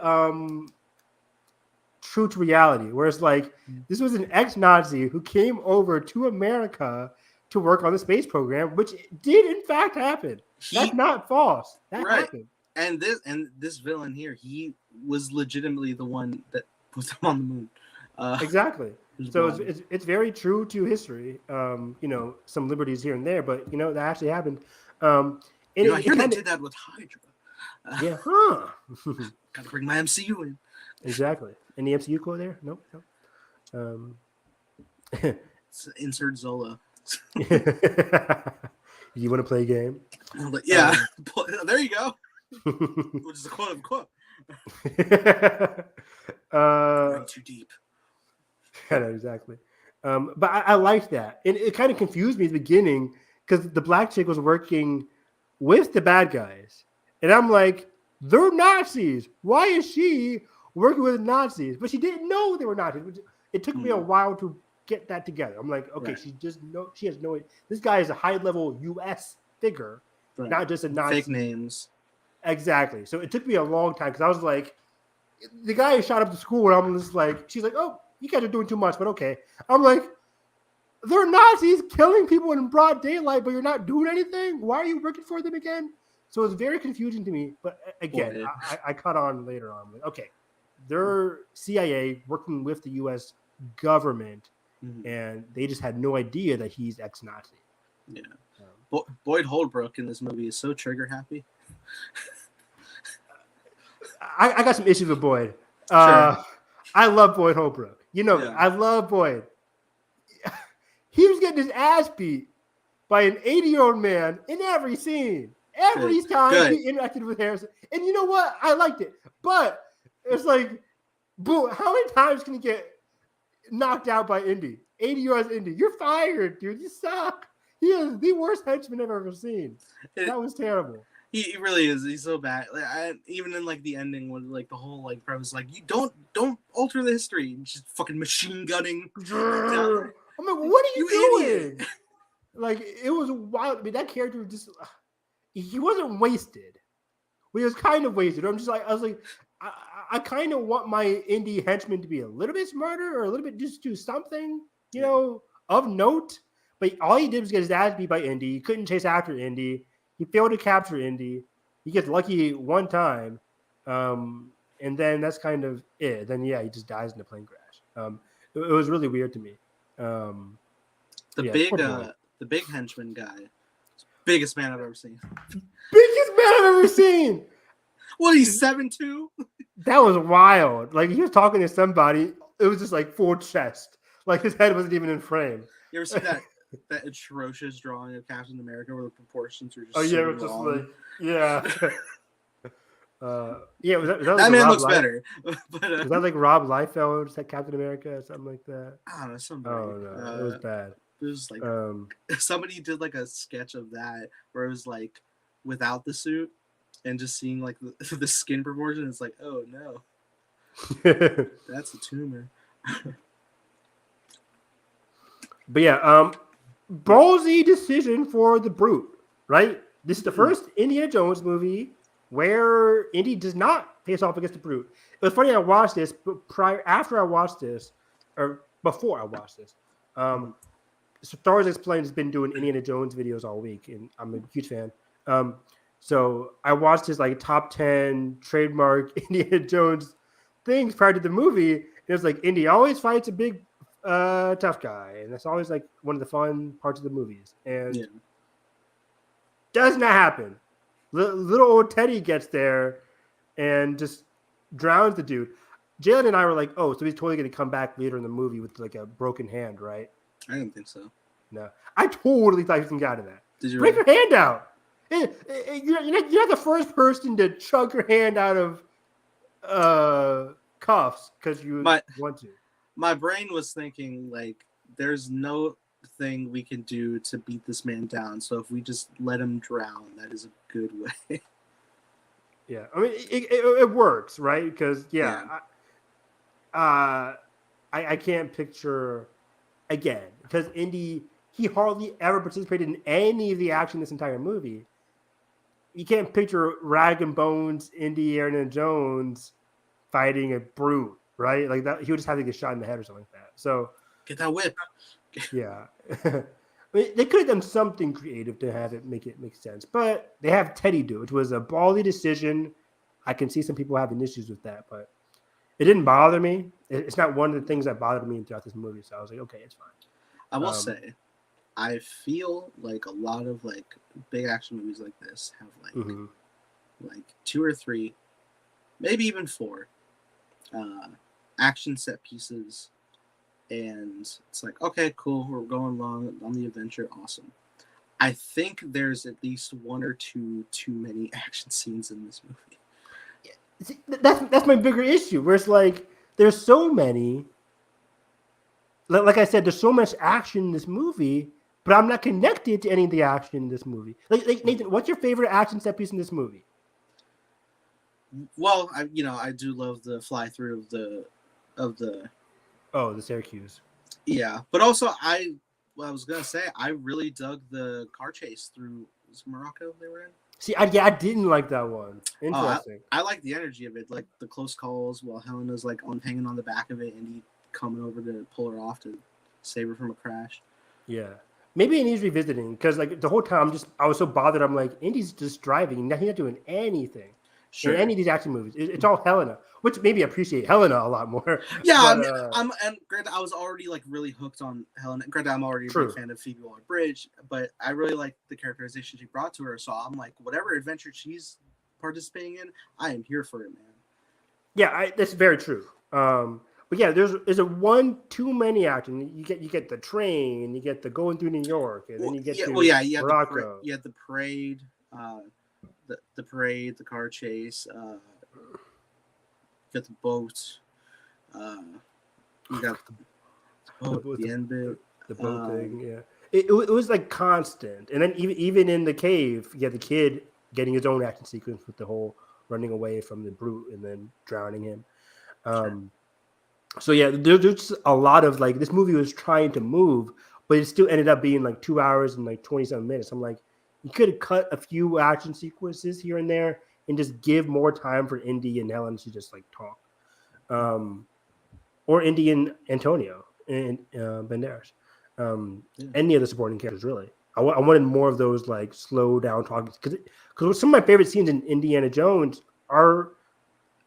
true to reality, where it's like this was an ex-Nazi who came over to America to work on the space program, which did in fact happen. That's not false. That happened. And this villain here, he was legitimately the one that put them on the moon. Exactly. So it's very true to history. Some liberties here and there, but that actually happened. I hear they did that with Hydra. Yeah. Gotta bring my MCU in. Exactly. Any MCU quote there? Nope. Insert Zola. You want to play a game? Yeah. There you go. Which is a quote unquote. Going too deep. I know, exactly. But I like that. And it kind of confused me at the beginning because the black chick was working with the bad guys. And I'm like, they're Nazis. Why is she working with Nazis? But she didn't know they were Nazis. It took me a while to get that together. I'm like, okay, she has no. This guy is a high-level U.S. figure, not just a Nazi. Fake names. Exactly. So it took me a long time because I was like, the guy who shot up the school, and I'm just like, she's like, oh, you guys are doing too much, but okay. I'm like, they're Nazis killing people in broad daylight, but you're not doing anything? Why are you working for them again? So it's very confusing to me. But again, I caught on later on. Like, okay, they're CIA working with the U.S. government, and they just had no idea that he's ex-Nazi. Yeah. Boyd Holbrook in this movie is so trigger happy. I got some issues with Boyd. Sure. I love Boyd Holbrook. I love Boyd. He was getting his ass beat by an 80-year-old man in every scene. Every time he interacted with Harrison. And you know what? I liked it. But it's like, boo, how many times can you get knocked out by Indy? 80-year-old Indy. You're fired, dude. You suck. He is the worst henchman I've ever seen. That was terrible. He really is. He's so bad. Like, even in like the ending, when like the whole like premise, like you don't alter the history. Just fucking machine gunning. I'm like, what are you doing? Like, it was wild. I mean, that character was just, he wasn't wasted. He was kind of wasted. I was like, I kind of want my Indy henchman to be a little bit smarter or a little bit just do something, of note. But all he did was get his ass beat by Indy. He couldn't chase after Indy. He failed to capture Indy. He gets lucky one time. And then that's kind of it. Then, he just dies in a plane crash. It was really weird to me. The big henchman guy, biggest man I've ever seen. Biggest man I've ever seen. What, he's 7'2"? That was wild. Like, he was talking to somebody. It was just like full chest. Like his head wasn't even in frame. You ever see that atrocious drawing of Captain America where the proportions are just Oh so yeah, it was just wrong? like yeah. Yeah, was that like That a man Rob looks better, but Was that like Rob Liefeld said Captain America or something like that? I don't know, somebody. Oh no, it was bad. It was like Um, somebody did like a sketch of that where it was like without the suit and just seeing like the skin proportion. It's like, oh no, that's a tumor. but yeah, ballsy decision for the Brute, right? This is the first Indiana Jones movie where Indy does not face off against the Brute. It was funny. I watched this, but after I watched this, or before I watched this, Star Wars Explained has been doing Indiana Jones videos all week, and I'm a huge fan. So I watched his like top 10 trademark Indiana Jones things prior to the movie. And it was like Indy always fights a big tough guy, and that's always like one of the fun parts of the movies. And does not happen. Little old Teddy gets there and just drowns the dude. Jalen and I were like, oh, so he's totally going to come back later in the movie with like a broken hand, right? I didn't think so. No, I totally thought he was going to get out of that. Did you break your hand out? You're not the first person to chug your hand out of cuffs because you want to. My brain was thinking like, there's no thing we can do to beat this man down. So if we just let him drown, that is a good way. Yeah, I mean it works, right? Because I can't picture again because Indy he hardly ever participated in any of the action in this entire movie. You can't picture Rag and Bones, Indiana Jones fighting a Brute, right? Like that, he would just have to get shot in the head or something like that. So get that whip. Yeah. I mean, they could have done something creative to have it make sense, but they have Teddy do it, which was a ballsy decision. I can see some people having issues with that, but it didn't bother me. It's not one of the things that bothered me throughout this movie, so I was like, okay, it's fine. I will say, I feel like a lot of like big action movies like this have like 2 or 3, maybe even 4 action set pieces. And it's like, okay, cool, we're going along on the adventure, awesome. I think there's at least 1 or 2 too many action scenes in this movie. See, that's my bigger issue, where it's like, there's so many, like I said, there's so much action in this movie, but I'm not connected to any of the action in this movie. Like Nathan, what's your favorite action set piece in this movie? Well, I do love the fly through of the Oh, the Syracuse. Yeah, but also I was gonna say I really dug the car chase through Morocco they were in. See, I didn't like that one. Interesting. I like the energy of it, like the close calls while Helena's like hanging on the back of it, and he coming over to pull her off to save her from a crash. Yeah, maybe it needs revisiting because like the whole time I was so bothered. I'm like, Indy's just driving, he's not doing anything. Sure. In any of these action movies, it's all Helena, which maybe I appreciate Helena a lot more. Yeah, but, and granted, I was already like really hooked on Helena. Granted, I'm already a big fan of Phoebe Waller-Bridge, but I really like the characterization she brought to her. So I'm like, whatever adventure she's participating in, I am here for it, man. Yeah, that's very true. But yeah, there's a one too many action. You get the train, you get the going through New York, and then you get Morocco. You had the parade. The parade, the car chase, you got the boat, you got the end bit. The boat thing, yeah. It was like constant. And then even in the cave, you had the kid getting his own action sequence with the whole running away from the Brute and then drowning him. So yeah, there's just a lot of like, this movie was trying to move, but it still ended up being like 2 hours and like 27 minutes. I'm like, you could have cut a few action sequences here and there and just give more time for Indy and Helen to just like talk. Or Indy and Antonio and Banderas. Any of the supporting characters, really. I wanted more of those like slow down talking. Because some of my favorite scenes in Indiana Jones are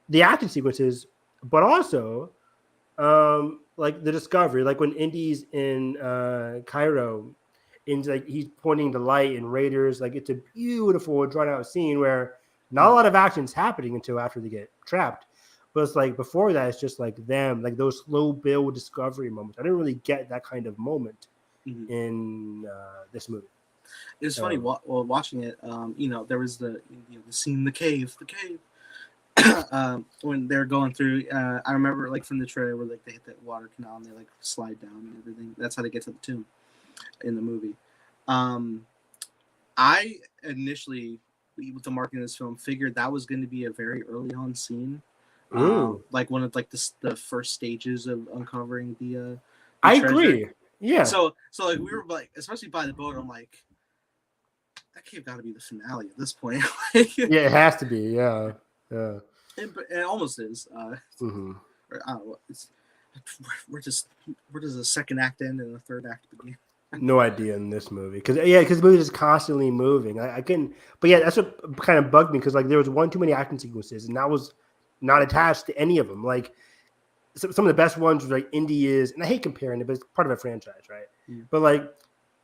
the action sequences, but also like the discovery. Like when Indy's in Cairo, and like he's pointing the light and Raiders, like it's a beautiful drawn out scene where not a lot of action's happening until after they get trapped, But it's like before that, it's just like them, like those slow build discovery moments. I didn't really get that kind of moment Mhm. in this movie. It was funny while watching it. There was the the scene in the cave, when they're going through. I remember like from the trailer where like they hit that water canal and they like slide down and everything. That's how they get to the tomb in the movie. Um, I initially, with the marketing of this film, figured that was going to be a very early on scene, like one of like the first stages of uncovering the I treasure. agree. Yeah. So like we were like, especially by the boat, I'm like, that cave got to be the finale at this point. Yeah, it has to be. Yeah. Yeah. It almost is. Mm-hmm. Or, I don't know. Where does the second act end and the third act begin? No idea in this movie because the movie is constantly moving. I couldn't, but yeah, that's what kind of bugged me because like there was one too many action sequences and that was not attached to any of them. Like some of the best ones was like Indy is, and I hate comparing it, but it's part of a franchise, right? Mm. But like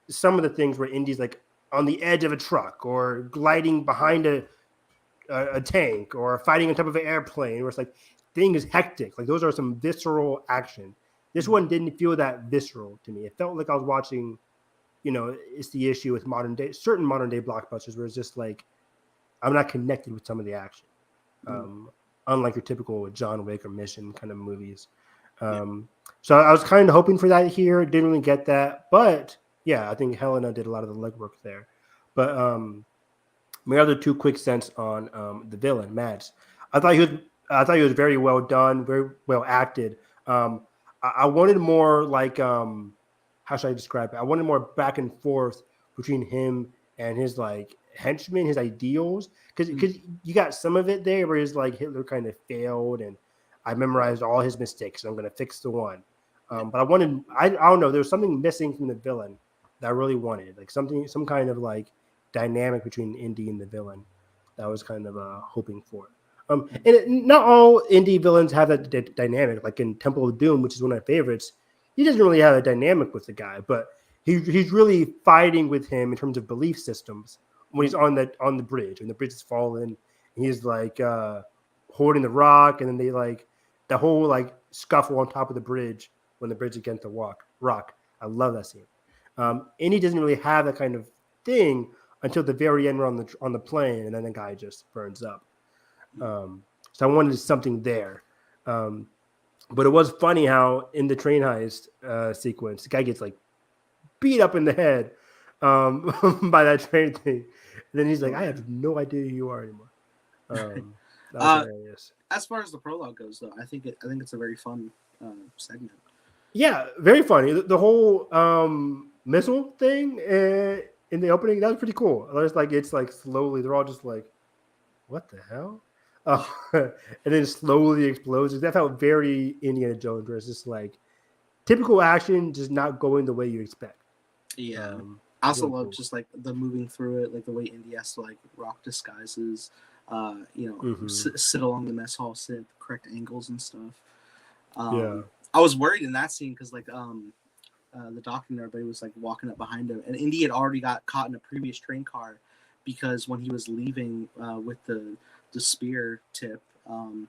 some of the things where Indy's like on the edge of a truck or gliding behind a tank or fighting on top of an airplane, where it's like thing is hectic. Like those are some visceral action. This one didn't feel that visceral to me. It felt like I was watching, it's the issue with certain modern day blockbusters where it's just like I'm not connected with some of the action. Unlike your typical John Wick or Mission kind of movies. So I was kind of hoping for that here. Didn't really get that. But yeah, I think Helena did a lot of the legwork there. But my other two quick cents on the villain, Mads. I thought he was very well done, very well acted. I wanted more like how should I describe it? I wanted more back and forth between him and his like henchmen, his ideals, because you got some of it there where he's like Hitler kind of failed, and I memorized all his mistakes, and I'm going to fix the one. But I don't know, there was something missing from the villain that I really wanted, like some kind of like dynamic between Indy and the villain that I was kind of hoping for. Not all indie villains have that dynamic. Like in Temple of Doom, which is one of my favorites, he doesn't really have a dynamic with the guy, but he's really fighting with him in terms of belief systems when he's on the bridge and the bridge is falling. He's like holding the rock, and then they like the whole like scuffle on top of the bridge when the bridge against the rock. I love that scene. And he doesn't really have that kind of thing until the very end. We're on the plane, and then the guy just burns up. So I wanted something there. But it was funny how in the train heist sequence, the guy gets like beat up in the head by that train thing. And then he's like, I have no idea who you are anymore. That was hilarious. As far as the prologue goes, though, I think it's a very fun segment. Yeah, very funny. The whole missile thing in the opening, that was pretty cool. It's like slowly, they're all just like, what the hell? And then slowly explodes. That felt very Indiana Jones, where it's just like typical action, just not going the way you expect. Yeah. I also love just like the moving through it, like the way Indy has to like rock disguises, sit along the mess hall, sit at the correct angles and stuff. I was worried in that scene because like the doctor and everybody was like walking up behind him, and Indy had already got caught in a previous train car because when he was leaving with the spear tip,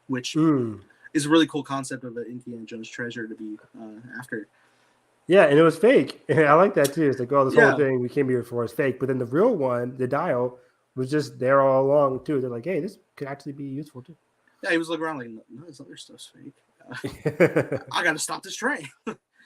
which is a really cool concept of an Indiana Jones treasure to be after. Yeah, and it was fake. I like that too. It's like, oh, this whole thing we came here for is fake. But then the real one, the dial, was just there all along too. They're like, hey, this could actually be useful too. Yeah, he was looking around like, no, this other stuff's fake. I got to stop this train.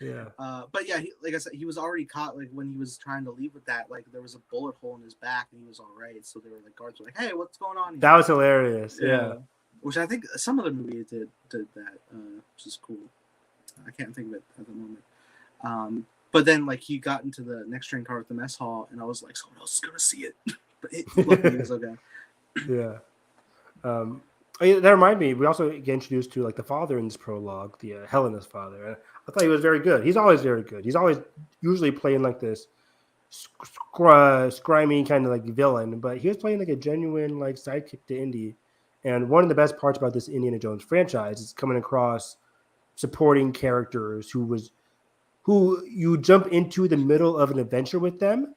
Yeah. But yeah, like I said, he was already caught. Like when he was trying to leave with that, like there was a bullet hole in his back, and he was all right. So they were like, guards were like, hey, what's going on here? That was hilarious. Yeah. Which I think some of the movie did that, which is cool. I can't think of it at the moment. But then like he got into the next train car with the mess hall, and I was like, someone else is gonna see it. But luckily it was okay. Yeah. That reminded me, we also get introduced to like the father in this prologue, the Helena's father. And I thought he was very good. He's always very good. He's always usually playing like this scrimey kind of like villain, but he was playing like a genuine like sidekick to Indy. And one of the best parts about this Indiana Jones franchise is coming across supporting characters who you jump into the middle of an adventure with them,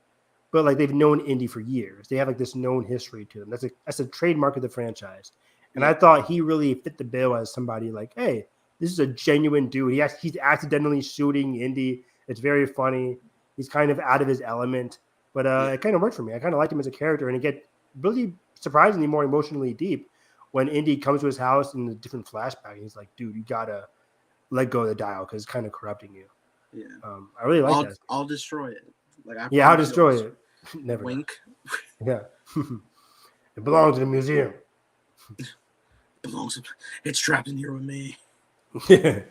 but like they've known Indy for years. They have like this known history to them. That's a trademark of the franchise. And I thought he really fit the bill as somebody like, hey, this is a genuine dude. He's accidentally shooting Indy. It's very funny. He's kind of out of his element, but it kind of worked for me. I kind of liked him as a character, and it get really surprisingly more emotionally deep when Indy comes to his house in a different flashback. And he's like, dude, you gotta let go of the dial because it's kind of corrupting you. Yeah. I really like that. I'll destroy it. Like I I'll destroy it. Never. Wink. Yeah. It belongs in the museum. It's trapped in here with me. Yeah.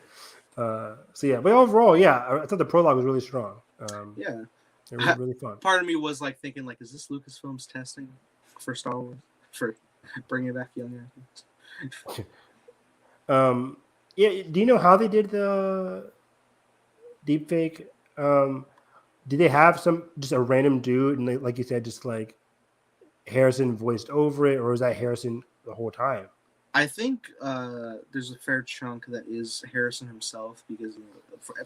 But overall, I thought the prologue was really strong. Yeah. It was really fun. Part of me was like thinking, like, is this Lucasfilm's testing for Star Wars for bringing back young actors? Do you know how they did the deepfake? Did they have just a random dude and like you said, just like Harrison voiced over it, or was that Harrison the whole time? I think there's a fair chunk that is Harrison himself because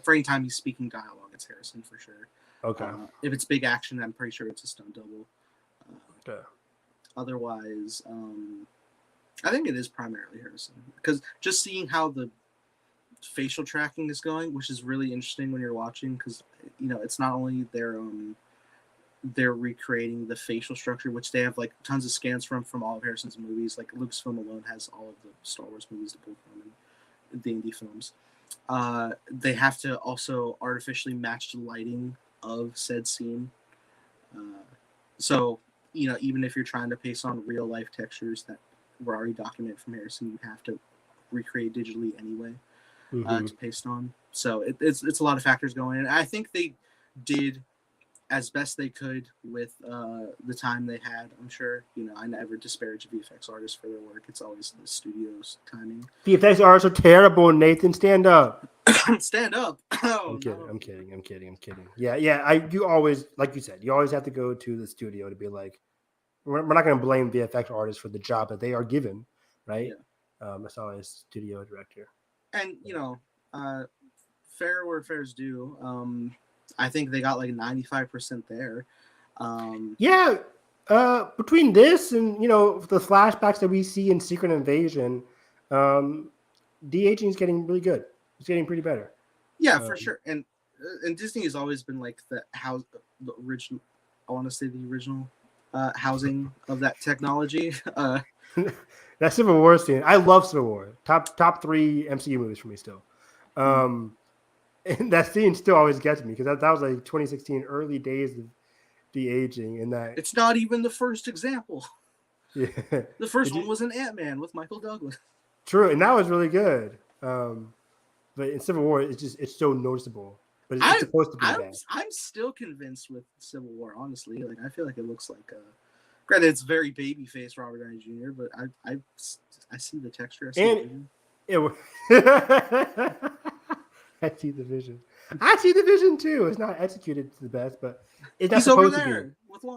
for any time he's speaking dialogue, it's Harrison for sure. Okay. If it's big action, I'm pretty sure it's a stunt double. Okay. Otherwise, I think it is primarily Harrison because just seeing how the facial tracking is going, which is really interesting when you're watching, because it's not only they're recreating the facial structure, which they have like tons of scans from all of Harrison's movies. Like Lucasfilm alone has all of the Star Wars movies to pull from and the indie films. They have to also artificially match the lighting of said scene. So even if you're trying to paste on real life textures that were already documented from Harrison, you have to recreate digitally anyway to paste on. So it's a lot of factors going in. I think they did as best they could with the time they had. I'm sure, I never disparage VFX artists for their work. It's always the studio's timing. VFX artists are terrible, Nathan. Stand up. Stand up. I'm kidding. Yeah. You always, like you said, you always have to go to the studio to be like, we're not going to blame VFX artists for the job that they are given, right? Yeah. That's always studio director. And, fair where fair's due. I think they got like 95% there. Between this and the flashbacks that we see in Secret Invasion, de-aging is getting really good. It's getting pretty better. Yeah, for sure. And Disney has always been like the original. I want to say the original housing of that technology. That Civil War scene, I love Civil War. Top 3 MCU movies for me still. And that scene still always gets me because that was like 2016 early days of de-aging, and that it's not even the first example. Yeah, the first one was an Ant-Man with Michael Douglas. True, and that was really good. But in Civil War, it's so noticeable. But it's supposed to be bad. I'm still convinced with Civil War, honestly. Like I feel like it looks like granted it's very baby faced Robert Downey Jr., but I see the texture. I see I see the vision. I see the vision too. It's not executed to the best, but it's not supposed to be.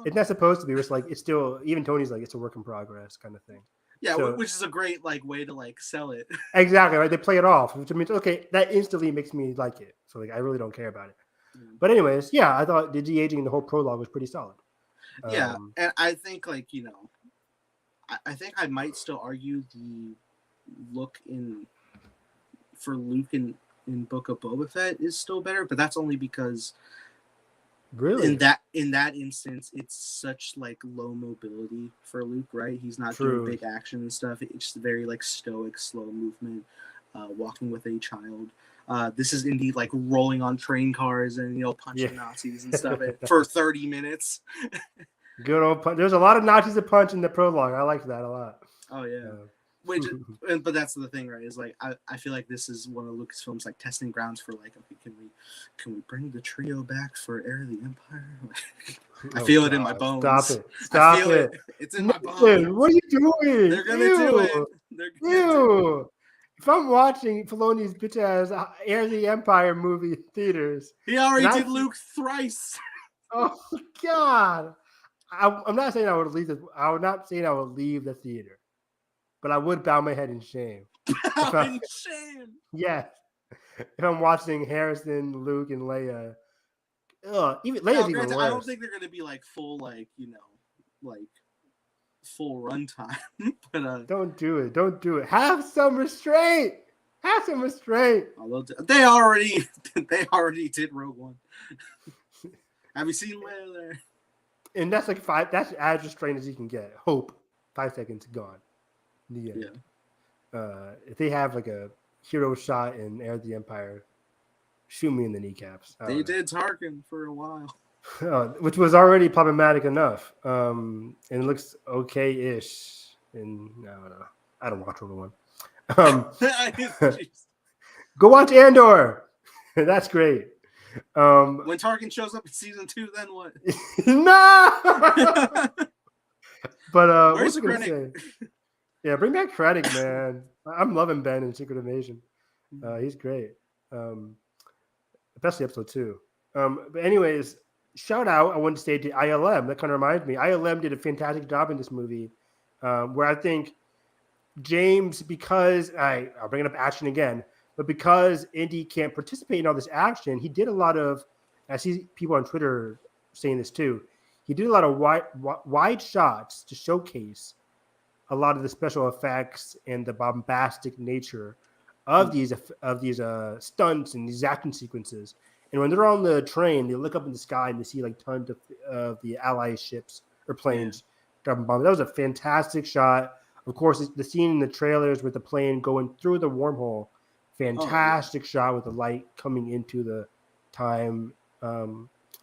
It's not supposed to be. It's still, even Tony's like, it's a work in progress kind of thing. Yeah, so, which is a great way to sell it. Exactly, right? They play it off, which means okay, that instantly makes me like it. So I really don't care about it. But anyways, I thought the de-aging in the whole prologue was pretty solid. Yeah, and I think I think I might still argue the look for Luke in Book of Boba Fett is still better, but that's only because really in that instance it's such low mobility for Luke, right? He's not doing big action and stuff. It's just very stoic, slow movement, walking with a child. This is Indy rolling on train cars and punching Nazis and stuff for 30 minutes. Good old punch. There's a lot of Nazis to punch in the prologue. I liked that a lot. Oh yeah. But that's the thing, right? Is I feel like this is one of Lucasfilm's testing grounds for okay, can we bring the trio back for Heir of the Empire? I feel it in my bones. Stop it! It's in my bones. What are you doing? They're gonna do it. Ew. If I'm watching Filoni's bitch ass Heir of the Empire movie in theaters, he already did Luke thrice. Oh God! I'm not saying I would leave. I would not saying I would leave the theater. But I would bow my head in shame. Shame. Yes. If I'm watching Harrison, Luke, and Leia. Even Leia's even worse. I don't think they're gonna be full full runtime. But Don't do it. Don't do it. Have some restraint. Have some restraint. although they already did Rogue One. Have you seen Layla? And that's like 5. That's as restrained as you can get. Hope 5 seconds gone. The end. If they have like a hero shot in Heir of the Empire, shoot me in the kneecaps. They did Tarkin for a while. Which was already problematic enough. And it looks okay-ish. And I don't know. I don't watch Rogue One. Go watch Andor. That's great. When Tarkin shows up in season 2, then what? No. But where's what's I gonna say? Yeah, bring back Krennic, man. I'm loving Ben in Secret Invasion. He's great. Especially episode 2. But anyways, shout out. I want to say to ILM. That kind of reminds me. ILM did a fantastic job in this movie, where I think James, because I'll bring it up action again, but because Indy can't participate in all this action, he did a lot of. I see people on Twitter saying this too. He did a lot of wide shots to showcase a lot of the special effects and the bombastic nature of these stunts and these action sequences. And when they're on the train, they look up in the sky and they see like tons of the Allied ships or planes dropping bombs. That was a fantastic shot. Of course, the scene in the trailers with the plane going through the wormhole, fantastic shot with the light coming into the time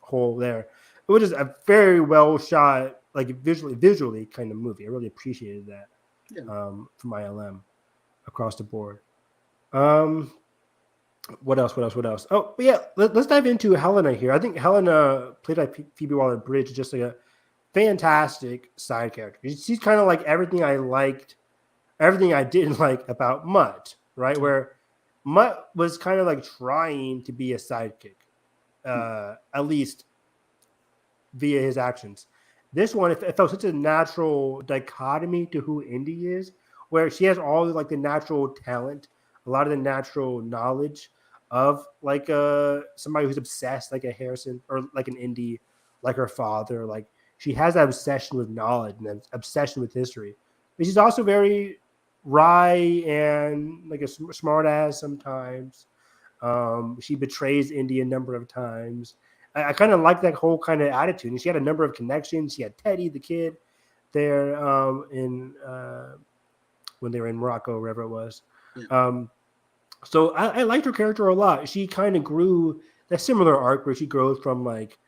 hole there. It was just a very well shot, like visually kind of movie. I really appreciated that from ILM across the board. What else? Oh, but yeah, let's dive into Helena here. I think Helena, played by Phoebe Waller-Bridge, is just like a fantastic side character. She's kind of like everything I liked, everything I didn't like about Mutt, right? Where Mutt was kind of like trying to be a sidekick, at least via his actions. This one, it felt such a natural dichotomy to who Indy is, where she has all like the natural talent, a lot of the natural knowledge of like somebody who's obsessed, like a Harrison or like an Indy, like her father. Like she has that obsession with knowledge and that obsession with history. But she's also very wry and like a smart ass sometimes. She betrays Indy a number of times. I kind of like that whole kind of attitude. And she had a number of connections. She had Teddy, the kid, there in when they were in Morocco, wherever it was. Yeah. So I liked her character a lot. She kind of grew that similar arc where she grows from like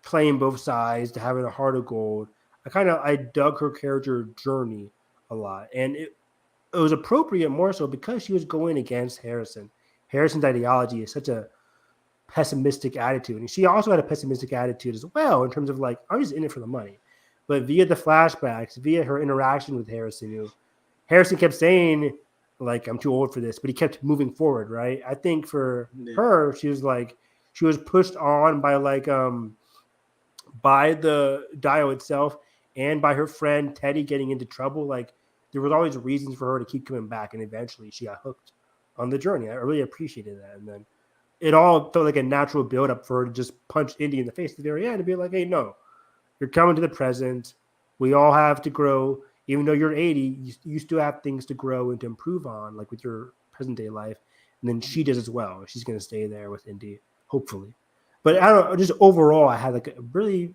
playing both sides to having a heart of gold. I dug her character journey a lot. And it was appropriate more so because she was going against Harrison. Harrison's ideology is such a pessimistic attitude. And she also had a pessimistic attitude as well in terms of like, I'm just in it for the money. But via the flashbacks, via her interaction with Harrison, Harrison kept saying, like, I'm too old for this, but he kept moving forward, right? I think for her, she was pushed on by like by the dial itself and by her friend Teddy getting into trouble. Like there was always reasons for her to keep coming back, and eventually she got hooked on the journey. I really appreciated that. And then it all felt like a natural build-up for her to just punch Indy in the face at the very end and be like, hey, no, you're coming to the present. We all have to grow. Even though you're 80, you still have things to grow and to improve on, like with your present-day life. And then she does as well. She's going to stay there with Indy, hopefully. But I don't know, just overall, I had like a really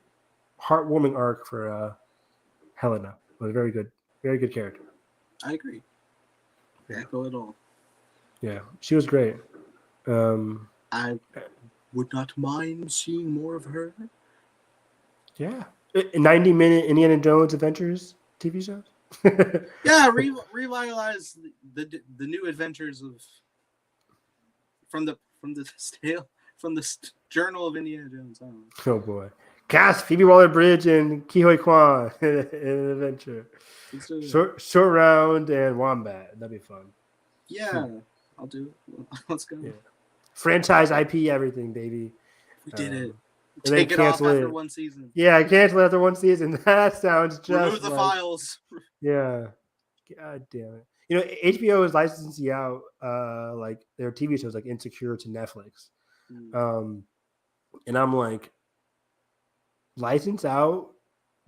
heartwarming arc for Helena. It was very good character. I agree. Echo it all. Yeah, she was great. I would not mind seeing more of her. Yeah. 90-minute Indiana Jones Adventures TV shows? Yeah, revitalize the new adventures of from the Journal of Indiana Jones. I don't know. Oh boy. Cast Phoebe Waller-Bridge and Ke Kwan in an adventure. Short Round and Wombat. That'd be fun. Yeah, I'll do it. Let's go. Yeah. Franchise IP everything, baby. We did it. Take it off after one season. Yeah, cancel after one season. That sounds just remove the files. Yeah. God damn it. You know, HBO is licensing out like their TV shows like Insecure to Netflix. And I'm like, license out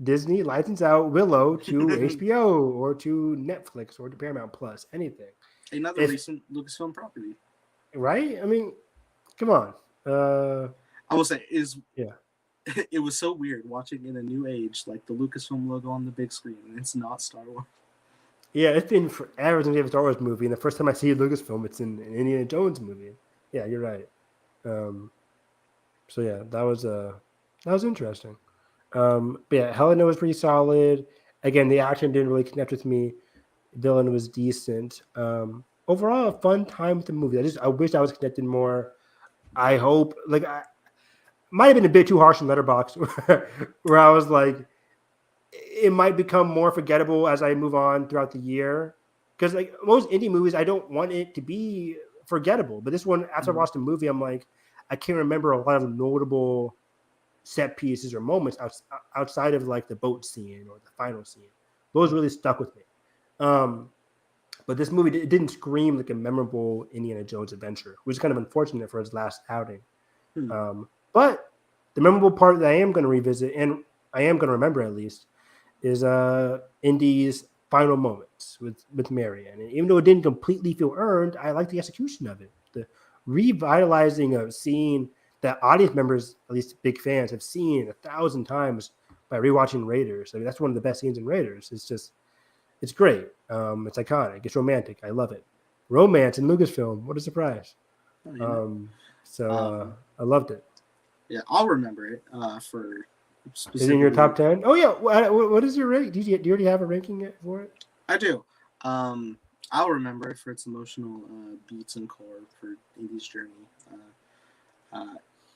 Disney license out Willow to HBO or to Netflix or to Paramount Plus, anything. Another recent Lucasfilm property. Right? I mean, come on. I will say yeah. It was so weird watching in a new age, like the Lucasfilm logo on the big screen, and it's not Star Wars. Yeah, it's been forever since we have a Star Wars movie, and the first time I see a Lucasfilm, it's in an Indiana Jones movie. Yeah, you're right. So yeah, that was interesting. But yeah, Helena was pretty solid. Again, the action didn't really connect with me. Dylan was decent. Overall, a fun time with the movie. I wish I was connected more. I hope I might have been a bit too harsh in Letterboxd, where I was like, it might become more forgettable as I move on throughout the year. Because like most indie movies, I don't want it to be forgettable. But this one, after I watched the movie, I'm like, I can't remember a lot of notable set pieces or moments outside of like the boat scene or the final scene. Those really stuck with me. But this movie, it didn't scream like a memorable Indiana Jones adventure, which is kind of unfortunate for his last outing. But the memorable part that I am going to revisit, and I am going to remember at least, is Indy's final moments with Marion. And even though it didn't completely feel earned, I like the execution of it. The revitalizing of seeing that audience members, at least big fans, have seen 1,000 times by rewatching Raiders. I mean, that's one of the best scenes in Raiders. It's great. It's iconic. It's romantic. I love it. Romance in Lucasfilm. What a surprise. I loved it. Yeah, I'll remember it for Is it in your top 10? Oh, yeah. What is your rank? Do you already have a ranking for it? I do. I'll remember it for its emotional beats and core for Indy's journey.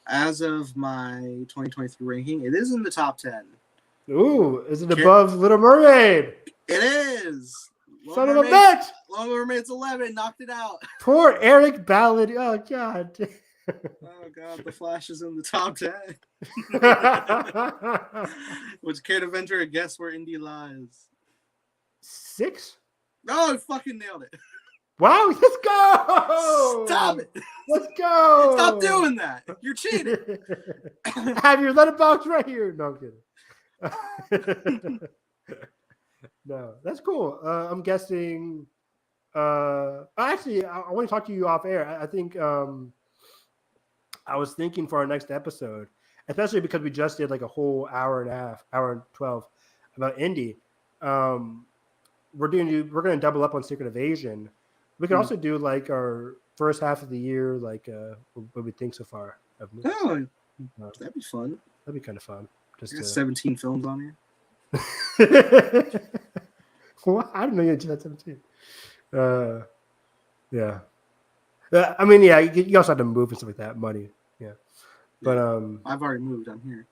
As of my 2023 ranking, it is in the top 10. Ooh, is it above Little Mermaid? It is. Son of a bitch! Little Mermaid's 11, knocked it out. Poor Eric Ballard. Oh, God. Oh, God, The Flash is in the top 10. Would you care to venture a guess where Indy lies? 6? No, I fucking nailed it. Wow, let's go! Stop it! Let's go! Stop doing that! You're cheating! Have your letterbox right here. No, I'm kidding. No, that's cool. I'm guessing. Actually, I want to talk to you off air. I think I was thinking for our next episode, especially because we just did like a whole hour and a half, hour and 12 about Indy. We're going to double up on Secret Invasion. We could also do like our first half of the year, like what we think so far of movies. Oh, that'd be fun. That'd be kind of fun. Just 17 films on here. Well, I didn't know you had 17. Yeah. I mean, yeah, you also have to move and stuff like that, money. Yeah. But I've already moved. I'm here.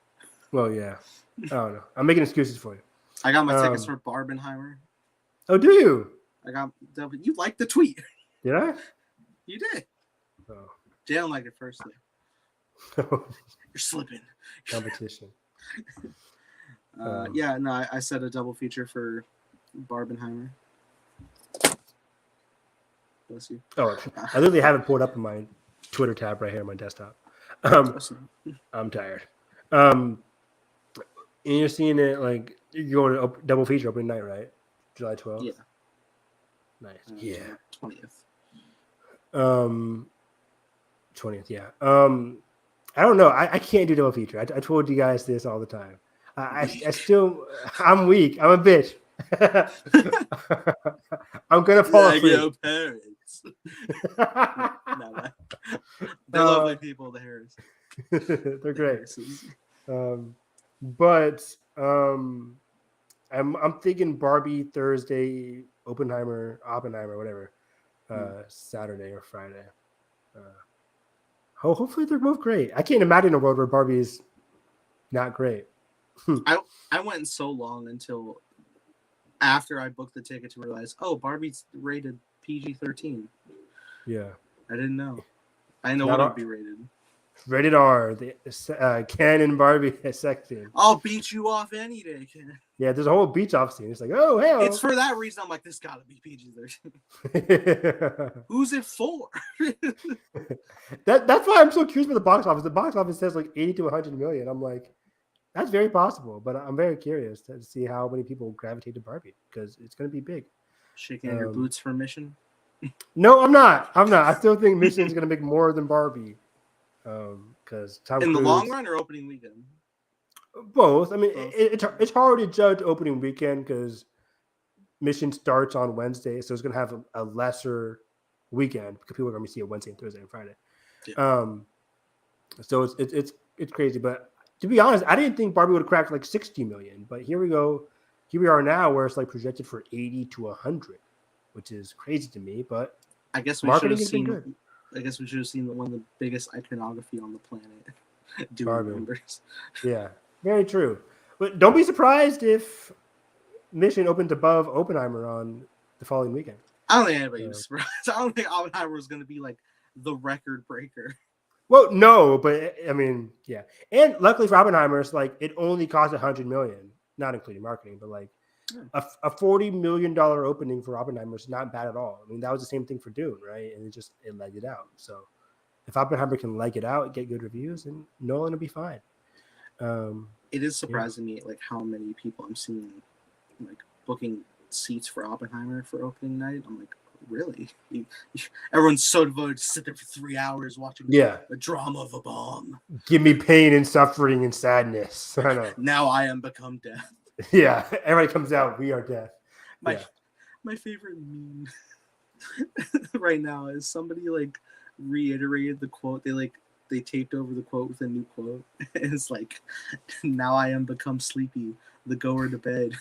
Well, yeah. I don't know. I'm making excuses for you. I got my tickets for Barbenheimer. Oh, do you? You liked the tweet. Did I? You did. Oh. Jalen liked it first. You're slipping. Competition. Yeah, no, I said a double feature for Barbenheimer. Bless you. Oh, I literally have it pulled up in my Twitter tab right here on my desktop. I'm tired. And you're seeing it like you're going to double feature opening night, right? July 12th. Yeah. Nice. Yeah. 20th. 20th. Yeah. I don't know. I can't do double feature. I told you guys this all the time. I still. I'm weak. I'm a bitch. I'm gonna fall asleep. Your parents. They're lovely people. The Harris. They're great. But I'm thinking Barbie Thursday, Oppenheimer, whatever, Saturday or Friday. Hopefully they're both great. I can't imagine a world where Barbie is not great. I went so long until after I booked the ticket to realize, Barbie's rated PG-13. Yeah. I didn't know. I didn't know what it would be rated. Rated R, the Ken and Barbie sex scene. I'll beat you off any day, Ken. Yeah, there's a whole beach off scene. It's like, oh, hey. It's for that reason I'm like, this gotta be PG-13. Who's it for? That's why I'm so curious about the box office. The box office says like 80 to 100 million. I'm like, That's very possible, but I'm very curious to see how many people gravitate to Barbie because it's going to be big. Shaking in your boots for Mission. No, I'm not. I'm not. I still think Mission's going to make more than Barbie because Tom In the Cruise. long run or opening weekend? Both. I mean, Both. it's hard to judge opening weekend because Mission starts on Wednesday, so it's going to have a lesser weekend because people are going to see it Wednesday and Thursday and Friday. Yeah. So it's crazy, but to be honest, I didn't think Barbie would crack like 60 million, but here we go. Here we are now, where it's like projected for 80 to 100, which is crazy to me. But I guess we should marketing have has been seen. good. I guess we should have seen one of the biggest iconography on the planet doing Barbie. numbers. Yeah, very true. But don't be surprised if Mission opens above Oppenheimer on the following weekend. I don't think anybody was surprised. I don't think Oppenheimer was going to be like the record breaker. Well, no, but I mean, yeah. And luckily for Oppenheimer, it's like it only cost 100 million, not including marketing, but like a $40 million opening for Oppenheimer is not bad at all. I mean, that was the same thing for Dune, right? And it legged it out. So if Oppenheimer can leg it out, get good reviews, then Nolan will be fine. It is surprising me like how many people I'm seeing like booking seats for Oppenheimer for opening night. I'm like, really? Everyone's so devoted to sit there for 3 hours watching the drama of a bomb. Give me pain and suffering and sadness. I know. Now I am become death. Yeah, everybody comes out. We are death. My favorite meme right now is somebody like reiterated the quote. They taped over the quote with a new quote. It's like, now I am become sleepy, the goer to bed.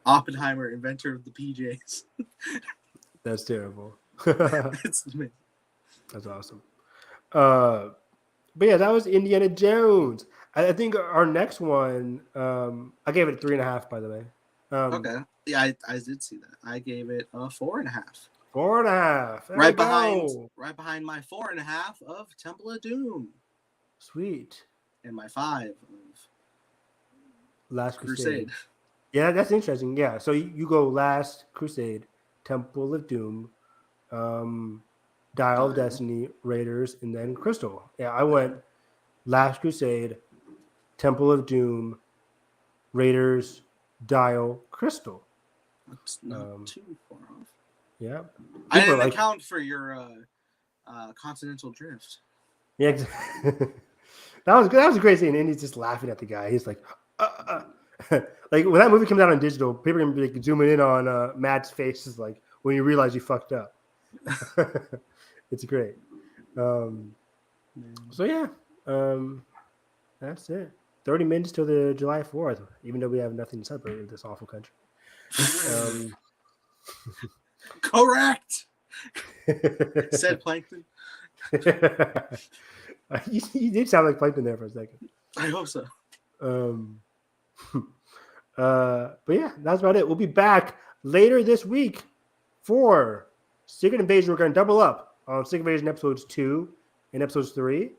Oppenheimer, inventor of the PJs. That's terrible. It's me. That's awesome. But yeah, that was Indiana Jones. I think our next one, I gave it a 3.5, by the way. Okay. Yeah, I did see that. I gave it a 4.5. 4.5. Right behind my 4.5 of Temple of Doom. Sweet. And my 5 of Last Crusade. Yeah, that's interesting. Yeah, so you go Last Crusade, Temple of Doom, Dial of Destiny, Raiders, and then Crystal. Yeah, I went Last Crusade, Temple of Doom, Raiders, Dial, Crystal. That's not too far off. Yeah. I didn't account for your Continental Drift. Yeah, exactly. That was a great scene. And he's just laughing at the guy. He's like, like when that movie comes out on digital, people are gonna be like zooming in on Matt's face is like when you realize you fucked up. It's great. So yeah, that's it. 30 minutes till the July 4th, even though we have nothing to celebrate in this awful country. Correct. Said Plankton. You did sound like Plankton there for a second. I hope so. But yeah, that's about it. We'll be back later this week for Secret Invasion. We're going to double up on Secret Invasion episodes 2 and episodes 3.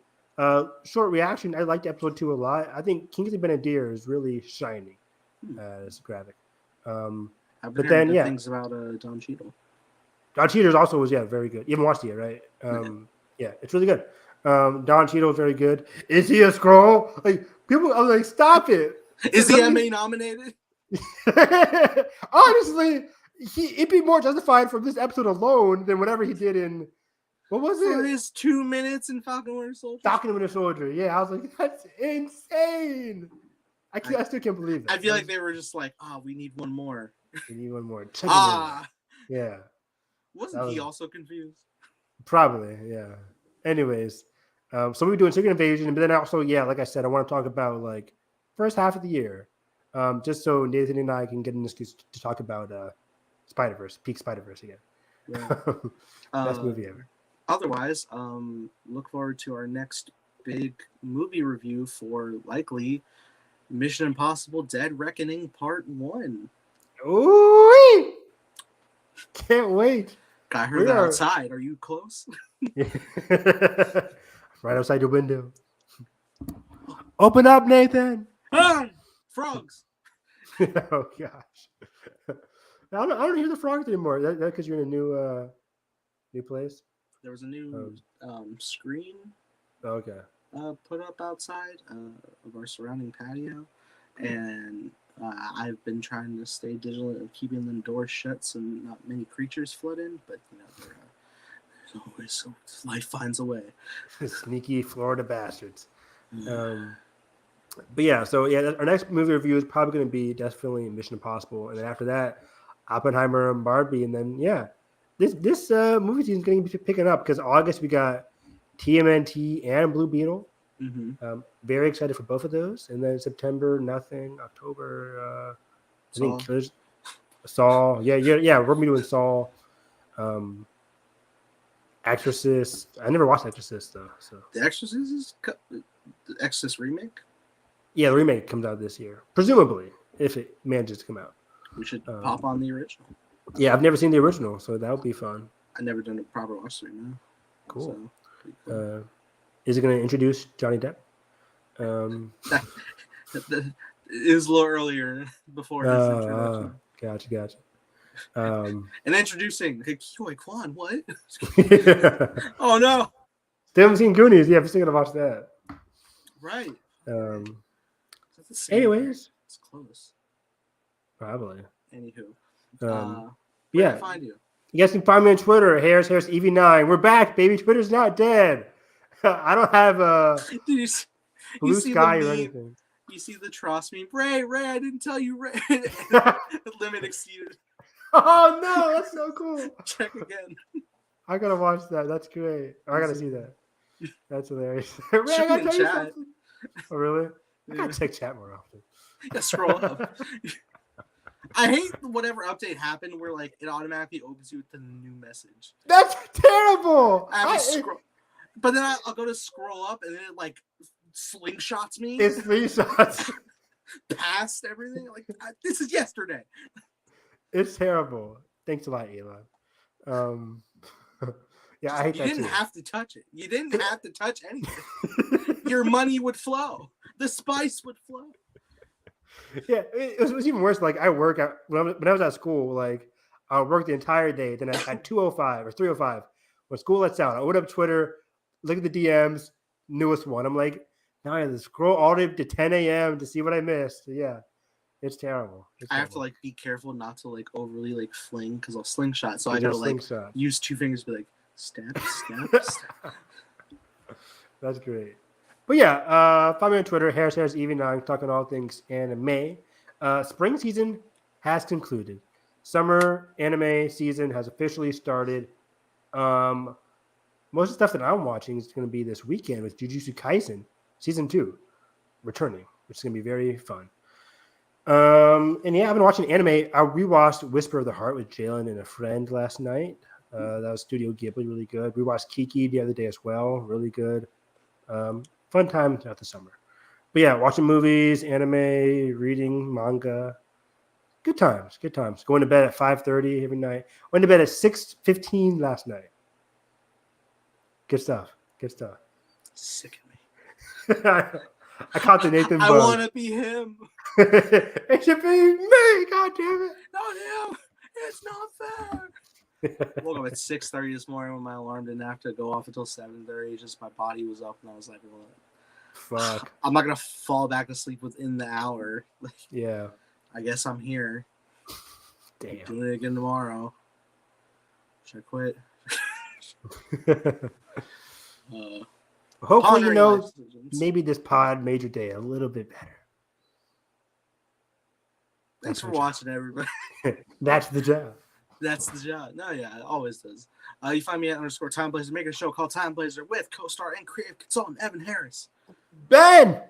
Short reaction. I liked episode 2 a lot. I think Kingsley Ben-Adir is really shining as a graphic. But then, yeah, things about Don Cheadle. Don Cheadle also was very good. You haven't watched it yet, right? Yeah, it's really good. Don Cheadle is very good. Is he a Skrull? Like people, I'm like, stop it. Is he MA nominated? Honestly, it'd be more justified from this episode alone than whatever he did in what was it? For his 2 minutes in Falcon Winter Soldier. Falcon Winter Soldier. Yeah, I was like, that's insane. I still can't believe that. I feel like they were just like, we need one more. We need one more. Yeah. Wasn't he also confused? Probably, yeah. Anyways, so we're doing Secret Invasion, but then also, like I said, I want to talk about like first half of the year, just so Nathan and I can get an excuse to talk about Spider-Verse, peak Spider-Verse again. Yeah. Best movie ever. Otherwise, look forward to our next big movie review for likely Mission Impossible: Dead Reckoning Part 1. Ooh! Can't wait. I heard that outside. Are you close? Right outside your window. Open up, Nathan. Frogs. Oh gosh. I don't hear the frogs anymore. That because you're in a new place. There was a new screen. Okay. put up outside of our surrounding patio, and I've been trying to stay vigilant of keeping them doors shut so not many creatures flood in. But there's always so life finds a way. Sneaky Florida bastards. But yeah, so yeah, our next movie review is probably going to be definitely Mission Impossible, and then after that, Oppenheimer and Barbie, and then yeah, this movie season is going to be picking up because August we got TMNT and Blue Beetle. Very excited for both of those, and then September nothing, October I think Saw. Yeah, we're gonna be doing Saw. Exorcist. I never watched Exorcist though. So The Exorcist is the Exorcist remake. Yeah, the remake comes out this year, presumably, if it manages to come out. We should pop on the original. Yeah, I've never seen the original, so that would be fun. I've never done a proper watch through now. Cool. So, cool. Is it going to introduce Johnny Depp? It was a little earlier before his introduction. Gotcha. And introducing Kioi Kwan. What? Oh no! Still haven't seen Goonies. Yeah, I'm still gonna watch that. Right. Anyways, it's close. Probably. Anywho, yeah. Where can I find you? You guys can find me on Twitter, Harris EV9. We're back, baby. Twitter's not dead. I don't have a blue sky or anything. You see the Tross meme? Ray, I didn't tell you, Ray. Limit exceeded. Oh no, that's so cool. Check again. I gotta watch that. That's great. I gotta see that. That's hilarious. Ray, I gotta tell you something. Oh really? I gotta check chat more often. Yeah, scroll up. I hate whatever update happened where like it automatically opens you with the new message. That's terrible. I have to scroll, but then I'll go to scroll up and then it like slingshots me. It's slingshots past everything. Like this is yesterday. It's terrible. Thanks a lot, Elon. Yeah, I hate that. You didn't have to touch it. You didn't have to touch anything. Your money would flow. The spice would flow. Yeah, it was even worse. Like I work at when I was at school. Like I would work the entire day. Then at 2:05 or 3:05, when school lets out, I open up Twitter, look at the DMs, newest one. I'm like, now I have to scroll all the way up to 10 a.m. to see what I missed. So yeah, it's terrible. I have to like be careful not to like overly like fling because I'll slingshot. So I gotta like use two fingers to be like stab. That's great. But yeah, find me on Twitter, Harris EV9, talking all things anime. Spring season has concluded. Summer anime season has officially started. Most of the stuff that I'm watching is going to be this weekend with Jujutsu Kaisen season 2 returning, which is going to be very fun. And yeah, I've been watching anime. I rewatched Whisper of the Heart with Jalen and a friend last night. That was Studio Ghibli, really good. We watched Kiki the other day as well, really good. Fun time throughout the summer. But yeah, watching movies, anime, reading manga. Good times. Going to bed at 5:30 every night. Went to bed at 6:15 last night. Good stuff. Sick of me. I caught the Nathan bug. I want to be him. It should be me. God damn it. Not him. It's not fair. Woke up at 6:30 this morning when my alarm didn't have to go off until 7:30. Just my body was up, and I was like, "Well, fuck, I'm not gonna fall back to sleep within the hour." Yeah, I guess I'm here. Damn, I'm doing it again tomorrow. Should I quit? Hopefully, maybe this pod made your day a little bit better. Thanks for watching, everybody. That's the job. That's the job. No, yeah, it always does. You find me at _Time Blazer, making a show called Time Blazer with co-star and creative consultant Evan Harris. Ben!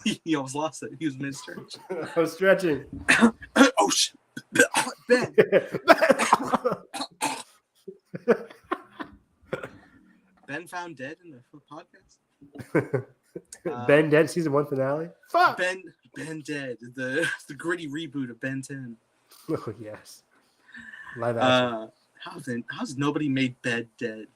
He almost lost it. He was mid-stretch. I was stretching. Oh, shit. Ben. Ben found dead in the podcast? Ben dead season 1 finale? Fuck! Ben dead. The gritty reboot of Ben 10. Oh, yes. Live action. How's nobody made Bed dead?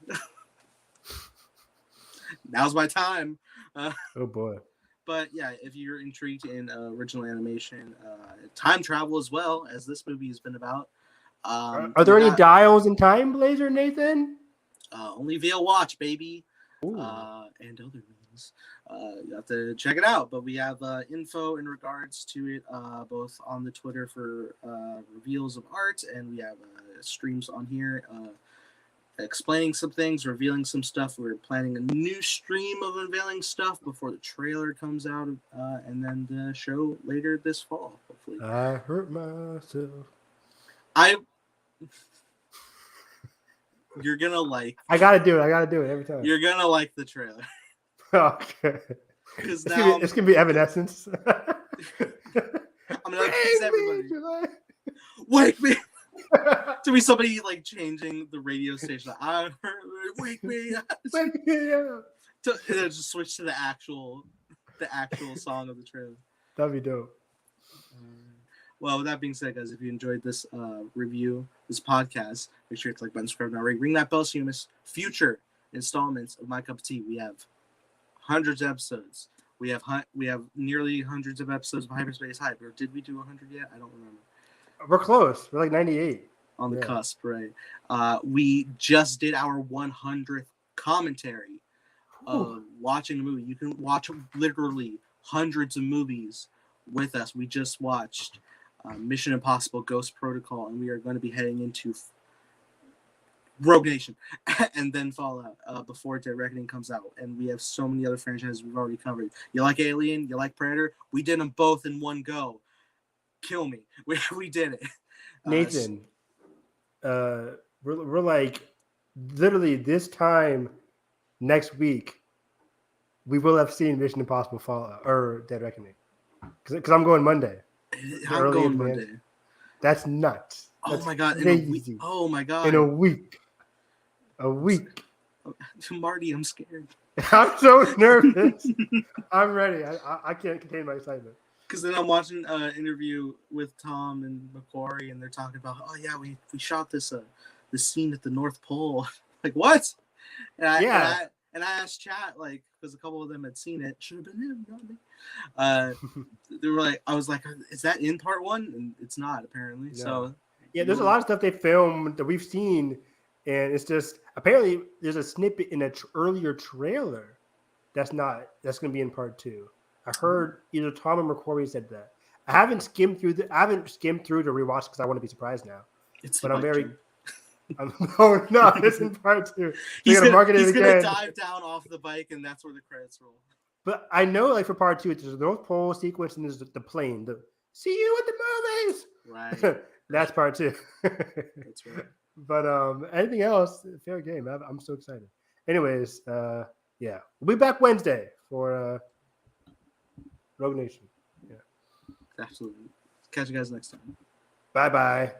Now's my time. Oh boy. But yeah, if you're intrigued in original animation, time travel as well as this movie has been about. Are there any dials in Time Blazer, Nathan? Only via watch, baby. And other means. You have to check it out. But we have info in regards to it, both on the Twitter for reveals of art, and we have streams on here explaining some things, revealing some stuff. We're planning a new stream of unveiling stuff before the trailer comes out, and then the show later this fall, hopefully. I hurt myself. You're gonna like. I gotta do it every time. You're gonna like the trailer. Okay. Because now it's gonna be Evanescence. I'm gonna tease everybody. Wake me! To be somebody like changing the radio station. Like, I heard, wake me up. Wake me up. And then just switch to the actual song of the trailer. That'd be dope. Well, with that being said, guys, if you enjoyed this review, this podcast, make sure to click button, subscribe, now ring that bell so you miss future installments of My Cup of Tea. We have hundreds of episodes. We have nearly hundreds of episodes of Hyperspace Hype. Or did we do 100 yet? I don't remember. We're close. We're like 98. On the cusp, right? We just did our 100th commentary of watching a movie. You can watch literally hundreds of movies with us. We just watched Mission Impossible Ghost Protocol, and we are going to be heading into Rogue Nation and then Fallout before Dead Reckoning comes out. And we have so many other franchises we've already covered. You like Alien? You like Predator? We did them both in one go. Kill me. We did it. Nathan, we're like literally this time next week, we will have seen Mission Impossible Fallout or Dead Reckoning. Because I'm going Monday. I'm going Monday. That's nuts. Oh That's my god! crazy. Oh my god! In a week. Marty, I'm scared. I'm so nervous. I'm ready. I can't contain my excitement. Because then I'm watching an interview with Tom and Macquarie, and they're talking about, oh yeah, we shot this scene at the North Pole. Like what? And I asked chat, like, because a couple of them had seen it. Should have been him, not me. They were like, I was like, is that in part one? And it's not, apparently. No. So yeah, there's a lot of stuff they filmed that we've seen, and it's just apparently there's a snippet in an earlier trailer that's going to be in part two. I heard either Tom or Macquarie said that. I haven't skimmed through to rewatch because I want to be surprised now. I'm very. No, it's in part two. He's gonna dive down off the bike, and that's where the credits roll. But I know, like for part two, it's the North Pole sequence, and there's the plane. See you at the movies. Right. That's part two. That's right. But anything else, fair game. I'm so excited. Anyways, we'll be back Wednesday for Rogue Nation. Yeah. Absolutely. Catch you guys next time. Bye-bye.